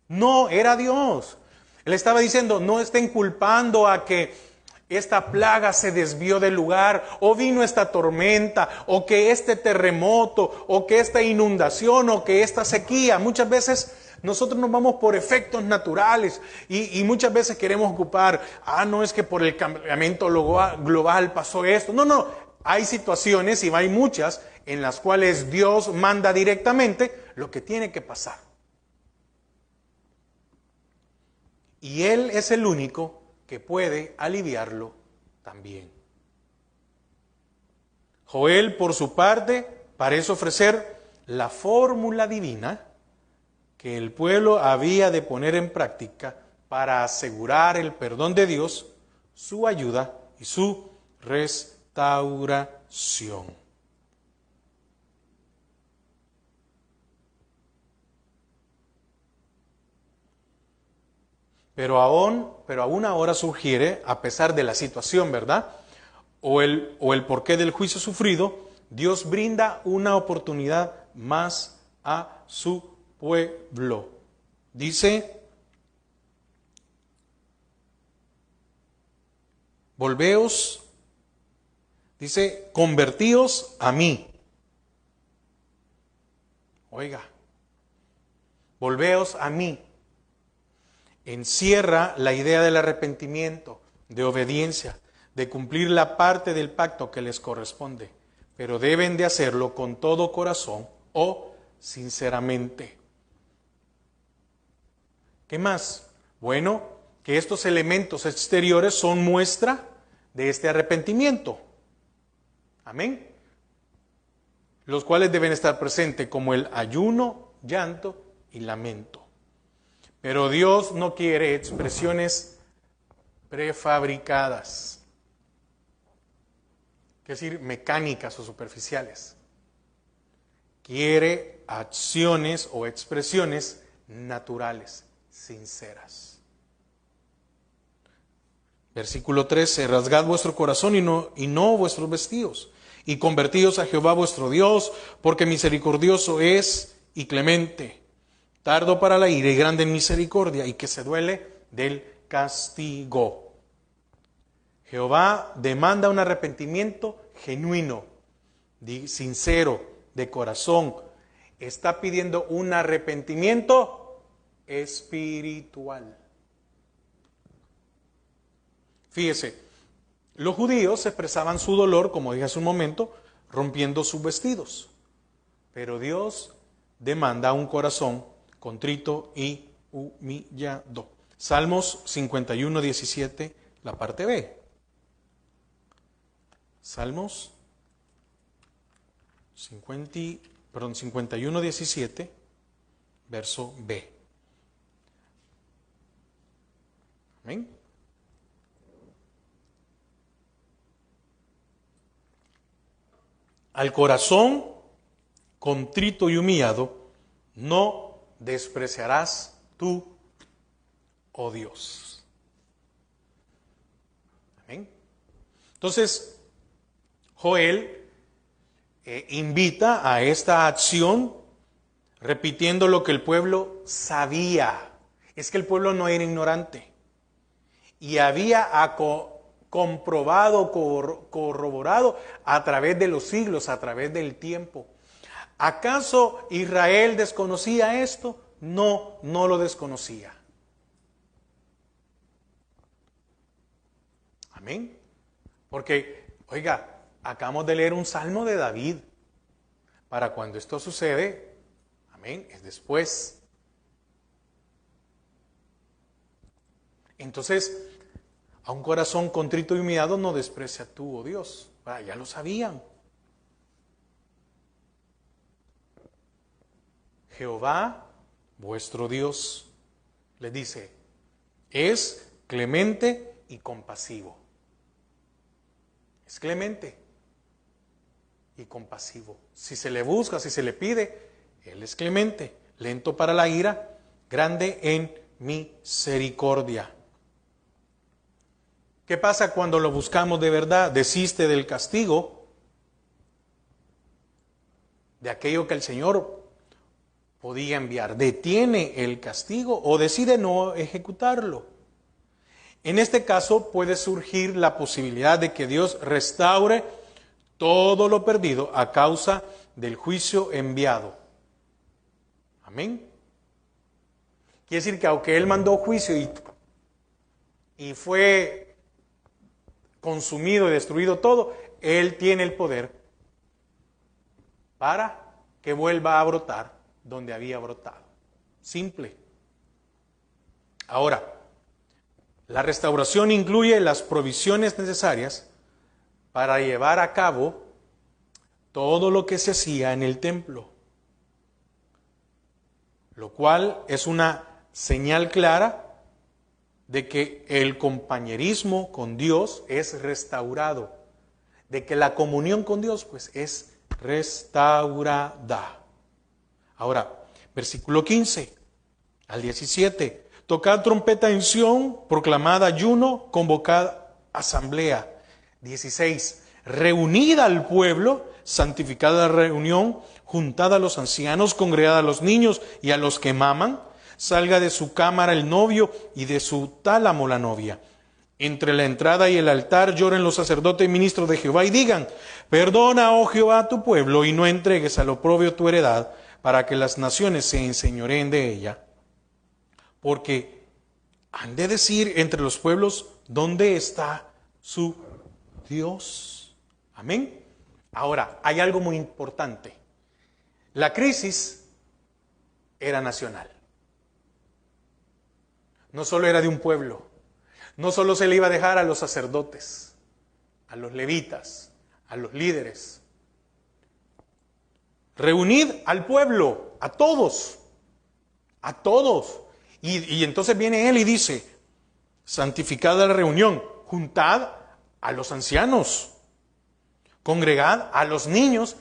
No, era Dios. Él estaba diciendo, no estén culpando a que esta plaga se desvió del lugar, o vino esta tormenta, o que este terremoto, o que esta inundación, o que esta sequía. Muchas veces nosotros nos vamos por efectos naturales y muchas veces queremos ocupar, no es que por el calentamiento global pasó esto. No, hay situaciones y hay muchas en las cuales Dios manda directamente lo que tiene que pasar. Y Él es el único que puede aliviarlo también. Joel, por su parte, parece ofrecer la fórmula divina que el pueblo había de poner en práctica para asegurar el perdón de Dios, su ayuda y su restauración. Pero aún ahora sugiere, a pesar de la situación, ¿verdad? O el porqué del juicio sufrido, Dios brinda una oportunidad más a su pueblo. Dice, volveos, dice, convertíos a mí. Oiga, volveos a mí. Encierra la idea del arrepentimiento, de obediencia, de cumplir la parte del pacto que les corresponde, pero deben de hacerlo con todo corazón o sinceramente. ¿Qué más? Bueno, que estos elementos exteriores son muestra de este arrepentimiento. Amén. Los cuales deben estar presentes como el ayuno, llanto y lamento. Pero Dios no quiere expresiones prefabricadas, es decir, mecánicas o superficiales. Quiere acciones o expresiones naturales, sinceras. Versículo 13, rasgad vuestro corazón y no vuestros vestidos, y convertíos a Jehová vuestro Dios, porque misericordioso es y clemente, tardo para la ira y grande en misericordia, y que se duele del castigo. Jehová demanda un arrepentimiento genuino, sincero, de corazón, Está pidiendo un arrepentimiento espiritual. Fíjese, los judíos expresaban su dolor, como dije hace un momento, rompiendo sus vestidos. Pero Dios demanda un corazón contrito y humillado. Salmos 51, 17, la parte B. Salmos 51, 17, verso B. Amén. Al corazón contrito y humillado no despreciarás tú, oh Dios. Amén. Entonces, Joel invita a esta acción repitiendo lo que el pueblo sabía. Es que el pueblo no era ignorante y había comprobado, corroborado a través de los siglos, a través del tiempo. ¿Acaso Israel desconocía esto? No, no lo desconocía. Amén. Porque, oiga, acabamos de leer un salmo de David. Para cuando esto sucede, amén, es después. Entonces, a un corazón contrito y humillado no desprecia tú, oh Dios. Ya lo sabían. Jehová, vuestro Dios, les dice, es clemente y compasivo. Es clemente y compasivo. Si se le busca, si se le pide, Él es clemente, lento para la ira, grande en misericordia. ¿Qué pasa cuando lo buscamos de verdad? Desiste del castigo, de aquello que el Señor podía enviar. Detiene el castigo o decide no ejecutarlo. En este caso puede surgir la posibilidad de que Dios restaure todo lo perdido a causa del juicio enviado. Amén. Quiere decir que aunque Él mandó juicio y fue consumido y destruido todo, Él tiene el poder para que vuelva a brotar donde había brotado. Simple. Ahora, la restauración incluye las provisiones necesarias para llevar a cabo todo lo que se hacía en el templo, lo cual es una señal clara de que el compañerismo con Dios es restaurado, de que la comunión con Dios pues es restaurada. Ahora, versículo 15 al 17. Tocad trompeta en Sión, proclamad ayuno, convocad asamblea. 16. Reunid al pueblo, santificad la reunión, juntad a los ancianos, congregad a los niños y a los que maman. Salga de su cámara el novio y de su tálamo la novia. Entre la entrada y el altar lloren los sacerdotes y ministros de Jehová y digan, perdona, oh Jehová, a tu pueblo y no entregues al oprobio tu heredad, para que las naciones se enseñoreen de ella. Porque han de decir entre los pueblos, ¿dónde está su Dios? Amén. Ahora, hay algo muy importante. La crisis era nacional. No solo era de un pueblo. No solo se le iba a dejar a los sacerdotes, a los levitas, a los líderes. Reunid al pueblo, a todos, a todos. Y entonces viene él y dice, santificad la reunión, juntad a los ancianos, congregad a los niños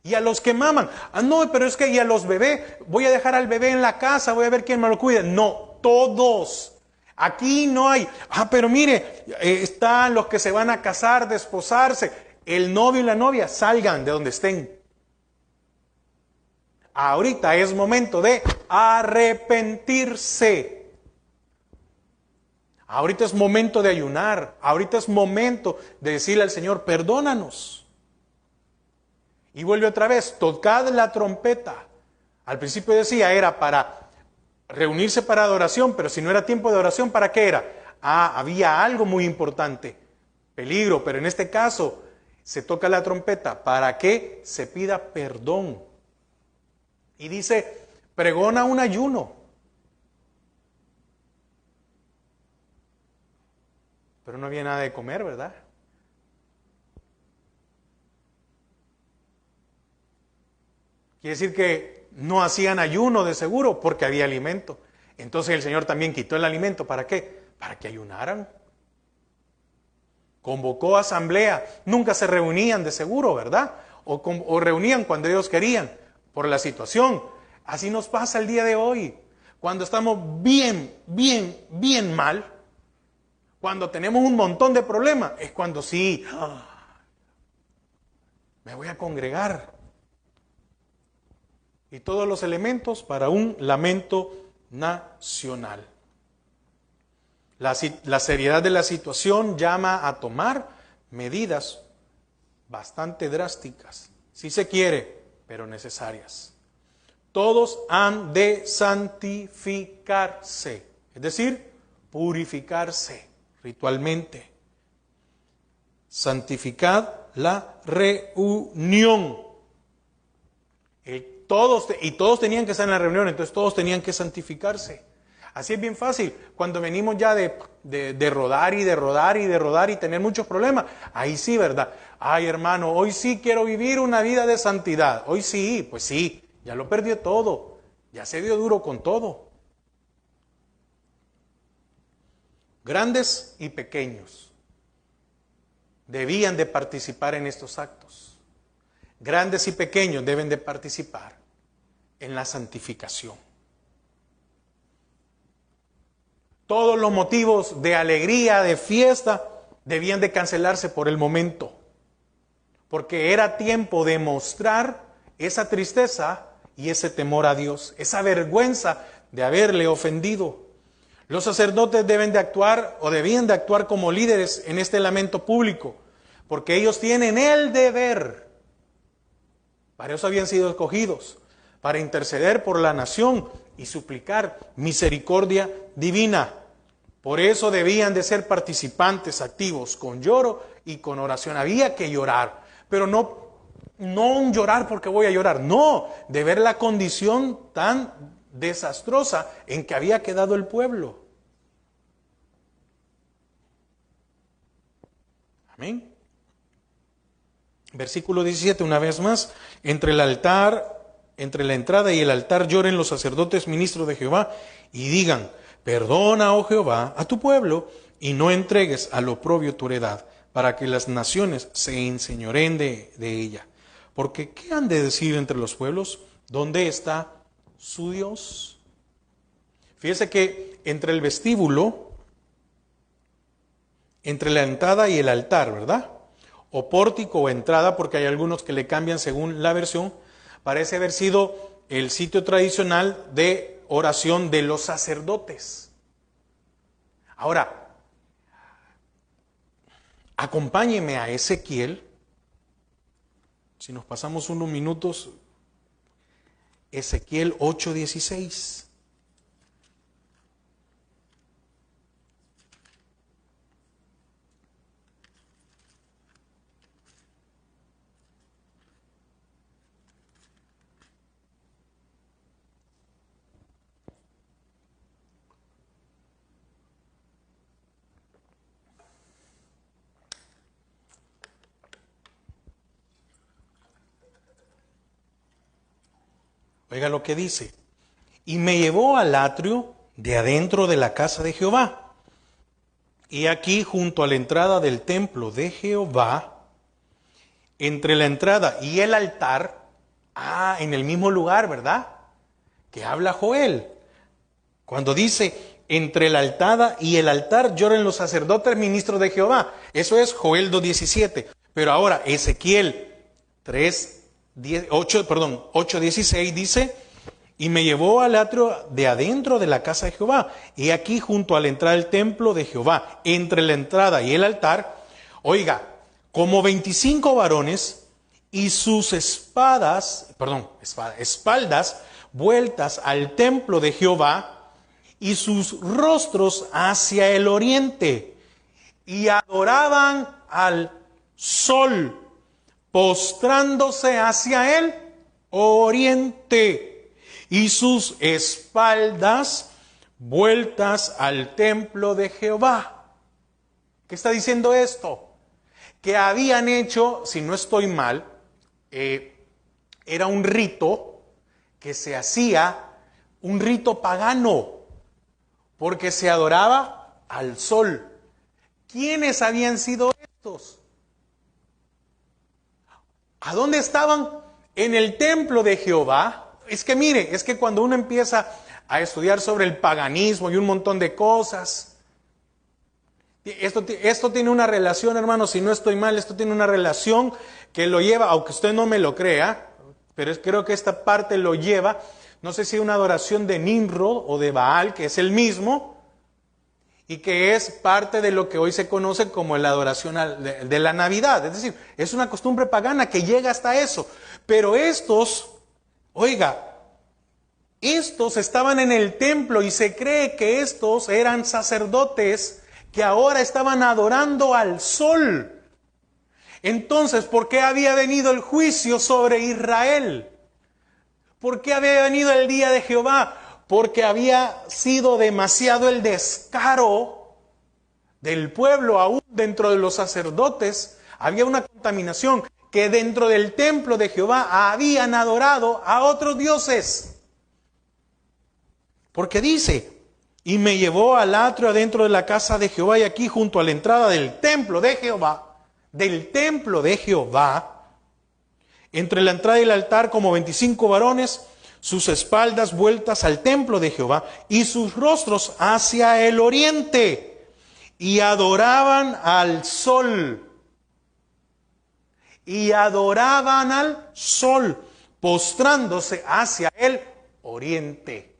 y a los que maman. Ah, no, pero es que y a los bebés, voy a dejar al bebé en la casa, voy a ver quién me lo cuida. No, todos. Aquí no hay, pero mire, están los que se van a casar, desposarse. El novio y la novia salgan de donde estén. Ahorita es momento de arrepentirse. Ahorita es momento de ayunar. Ahorita es momento de decirle al Señor, perdónanos. Y vuelve otra vez, tocad la trompeta. Al principio decía, era para reunirse para adoración, pero si no era tiempo de oración, ¿para qué era? Había algo muy importante, peligro, pero en este caso se toca la trompeta para que se pida perdón. Y dice, pregona un ayuno. Pero no había nada de comer, ¿verdad? Quiere decir que no hacían ayuno de seguro porque había alimento. Entonces el Señor también quitó el alimento. ¿Para qué? Para que ayunaran. Convocó asamblea. Nunca se reunían de seguro, ¿verdad? O reunían cuando ellos querían por la situación. Así nos pasa el día de hoy. Cuando estamos bien mal, cuando tenemos un montón de problemas, es cuando sí, me voy a congregar. Y todos los elementos para un lamento nacional. La seriedad de la situación llama a tomar medidas bastante drásticas, si se quiere, pero necesarias. Todos han de santificarse, es decir, purificarse ritualmente. Santificad la reunión. Todos tenían que estar en la reunión, entonces todos tenían que santificarse. Así es bien fácil. Cuando venimos ya de rodar y tener muchos problemas, ahí sí, ¿verdad? Ay, hermano, hoy sí quiero vivir una vida de santidad. Hoy sí, pues sí, ya lo perdió todo. Ya se dio duro con todo. Grandes y pequeños debían de participar en estos actos. Grandes y pequeños deben de participar en la santificación. Todos los motivos de alegría, de fiesta, debían de cancelarse por el momento, porque era tiempo de mostrar esa tristeza y ese temor a Dios, esa vergüenza de haberle ofendido. Los sacerdotes deben de actuar o debían de actuar como líderes en este lamento público, porque ellos tienen el deber. Para eso habían sido escogidos, para interceder por la nación y suplicar misericordia divina. Por eso debían de ser participantes activos, con lloro y con oración. Había que llorar, pero no un llorar porque voy a llorar, no, de ver la condición tan desastrosa en que había quedado el pueblo. Amén. Versículo 17, una vez más, entre la entrada y el altar lloren los sacerdotes ministros de Jehová y digan, perdona, oh Jehová, a tu pueblo y no entregues al oprobio tu heredad, para que las naciones se enseñoreen de ella. Porque ¿qué han de decir entre los pueblos? ¿Dónde está su Dios? Fíjese que entre el vestíbulo, entre la entrada y el altar, ¿verdad? O pórtico o entrada, porque hay algunos que le cambian según la versión, parece haber sido el sitio tradicional de oración de los sacerdotes. Ahora, acompáñeme a Ezequiel, si nos pasamos unos minutos, Ezequiel 8:16. Oiga lo que dice. Y me llevó al atrio de adentro de la casa de Jehová. Y aquí, junto a la entrada del templo de Jehová, entre la entrada y el altar, en el mismo lugar, ¿verdad? Que habla Joel. Cuando dice, entre la altada y el altar lloren los sacerdotes ministros de Jehová. Eso es Joel 2:17. Pero ahora Ezequiel 8:16 dice, y me llevó al atrio de adentro de la casa de Jehová. Y aquí junto a la entrada del templo de Jehová, entre la entrada y el altar, oiga, como 25 varones y sus espaldas vueltas al templo de Jehová y sus rostros hacia el oriente, y adoraban al sol, postrándose hacia el oriente, y sus espaldas vueltas al templo de Jehová. ¿Qué está diciendo esto? Que habían hecho, si no estoy mal, era un rito que se hacía, un rito pagano, porque se adoraba al sol. ¿Quiénes habían sido estos? ¿A dónde estaban? En el templo de Jehová. Es que mire, es que cuando uno empieza a estudiar sobre el paganismo y un montón de cosas, esto tiene una relación, hermanos, si no estoy mal, esto tiene una relación que lo lleva, aunque usted no me lo crea, pero creo que esta parte lo lleva, no sé si una adoración de Nimrod o de Baal, que es el mismo, y que es parte de lo que hoy se conoce como la adoración de la Navidad. Es decir, es una costumbre pagana que llega hasta eso. Pero estos, estos estaban en el templo y se cree que estos eran sacerdotes que ahora estaban adorando al sol. Entonces, ¿por qué había venido el juicio sobre Israel? ¿Por qué había venido el día de Jehová? Porque había sido demasiado el descaro del pueblo, aún dentro de los sacerdotes. Había una contaminación, que dentro del templo de Jehová habían adorado a otros dioses. Porque dice, y me llevó al atrio adentro de la casa de Jehová, y aquí junto a la entrada del templo de Jehová, entre la entrada y el altar como 25 varones, sus espaldas vueltas al templo de Jehová y sus rostros hacia el oriente, y adoraban al sol. Y adoraban al sol, postrándose hacia el oriente.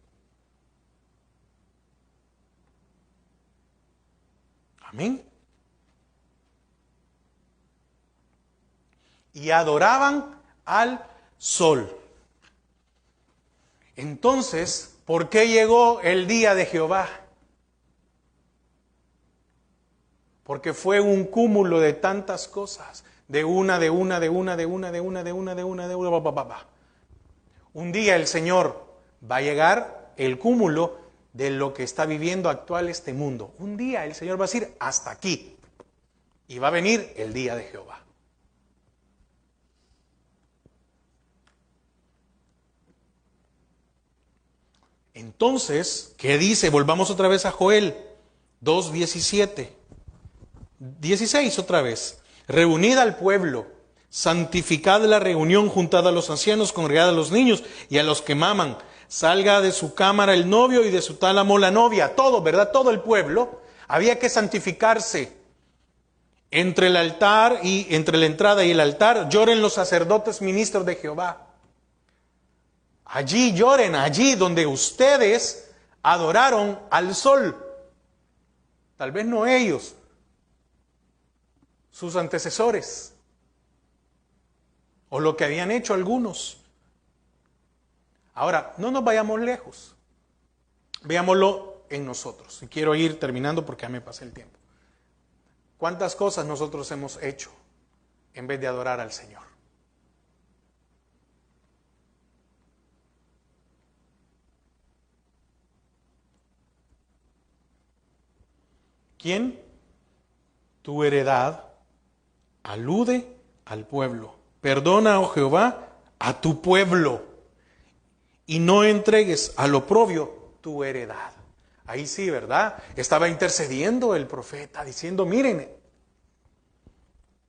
Amén. Y adoraban al sol. Entonces, ¿por qué llegó el día de Jehová? Porque fue un cúmulo de tantas cosas. Un día el Señor va a llegar el cúmulo de lo que está viviendo actual este mundo. Un día el Señor va a decir, hasta aquí. Y va a venir el día de Jehová. Entonces, ¿qué dice? Volvamos otra vez a Joel 2:17. 16 otra vez. Reunid al pueblo, santificad la reunión, juntad a los ancianos, congregad a los niños y a los que maman. Salga de su cámara el novio y de su tálamo la novia. Todo, ¿verdad? Todo el pueblo. Había que santificarse. Entre el altar y entre la entrada y el altar, lloren los sacerdotes ministros de Jehová. Allí lloren, allí donde ustedes adoraron al sol. Tal vez no ellos, sus antecesores, o lo que habían hecho algunos. Ahora, no nos vayamos lejos. Veámoslo en nosotros. Y quiero ir terminando porque ya me pasé el tiempo. ¿Cuántas cosas nosotros hemos hecho en vez de adorar al Señor? ¿Quién? Tu heredad alude al pueblo. Perdona, oh Jehová, a tu pueblo, y no entregues al oprobio tu heredad. Ahí sí, ¿verdad? Estaba intercediendo el profeta, diciendo, miren,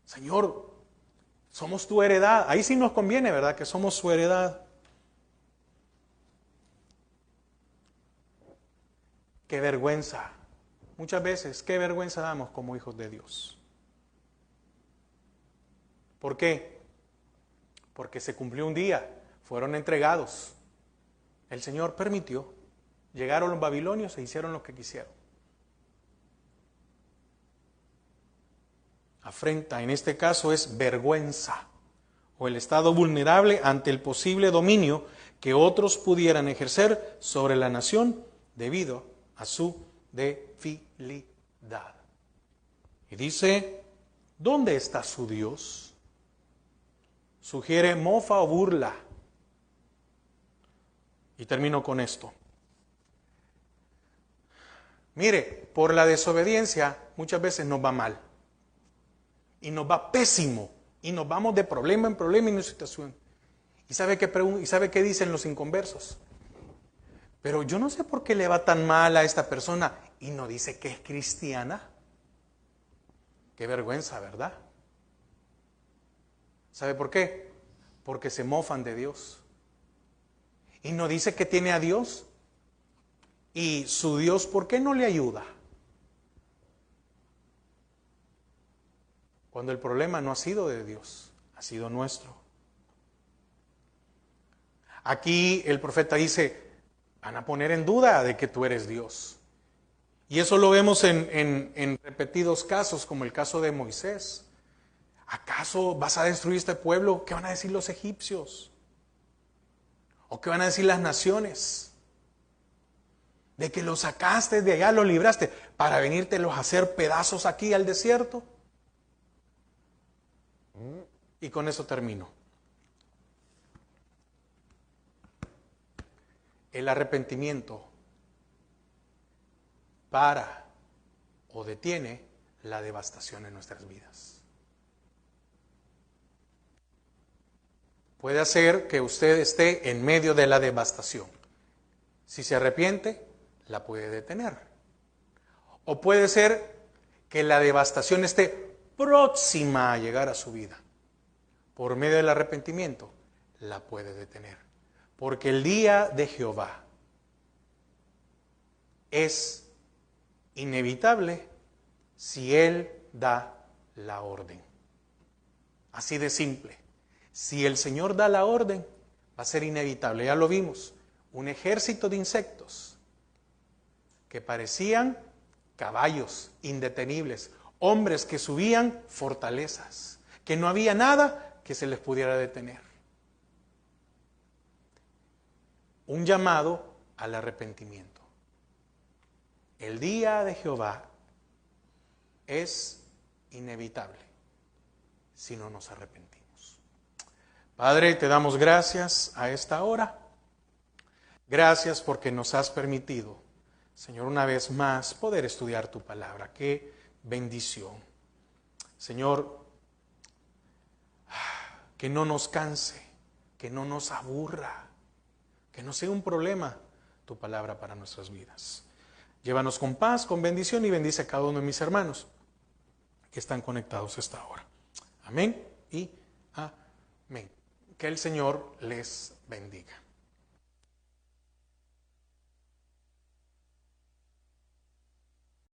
Señor, somos tu heredad. Ahí sí nos conviene, ¿verdad? Que somos su heredad. Qué vergüenza. Muchas veces, qué vergüenza damos como hijos de Dios. ¿Por qué? Porque se cumplió un día, fueron entregados. El Señor permitió. Llegaron los babilonios e hicieron lo que quisieron. Afrenta, en este caso es vergüenza, o el estado vulnerable ante el posible dominio que otros pudieran ejercer sobre la nación debido a su debilidad. Y dice, ¿dónde está su Dios? Sugiere mofa o burla. Y termino con esto. Mire, por la desobediencia muchas veces nos va mal. Y nos va pésimo. Y nos vamos de problema en problema y en situación. ¿Y sabe qué dicen los inconversos? Pero yo no sé por qué le va tan mal a esta persona y no dice que es cristiana. Qué vergüenza, ¿verdad? ¿Sabe por qué? Porque se mofan de Dios. Y no dice que tiene a Dios. Y su Dios, ¿por qué no le ayuda? Cuando el problema no ha sido de Dios, ha sido nuestro. Aquí el profeta dice, van a poner en duda de que tú eres Dios. Y eso lo vemos en repetidos casos, como el caso de Moisés. ¿Acaso vas a destruir este pueblo? ¿Qué van a decir los egipcios? ¿O qué van a decir las naciones? De que los sacaste de allá, los libraste, para venírtelos a hacer pedazos aquí al desierto. Y con eso termino. El arrepentimiento para o detiene la devastación en nuestras vidas. Puede hacer que usted esté en medio de la devastación. Si se arrepiente, la puede detener. O puede ser que la devastación esté próxima a llegar a su vida. Por medio del arrepentimiento, la puede detener. Porque el día de Jehová es inevitable si Él da la orden. Así de simple. Si el Señor da la orden, va a ser inevitable. Ya lo vimos. Un ejército de insectos que parecían caballos indetenibles, hombres que subían fortalezas, que no había nada que se les pudiera detener. Un llamado al arrepentimiento. El día de Jehová es inevitable si no nos arrepentimos. Padre, te damos gracias a esta hora. Gracias porque nos has permitido, Señor, una vez más poder estudiar tu palabra. Qué bendición. Señor, que no nos canse, que no nos aburra, que no sea un problema tu palabra para nuestras vidas. Llévanos con paz, con bendición y bendice a cada uno de mis hermanos que están conectados a esta hora. Amén y amén. Que el Señor les bendiga.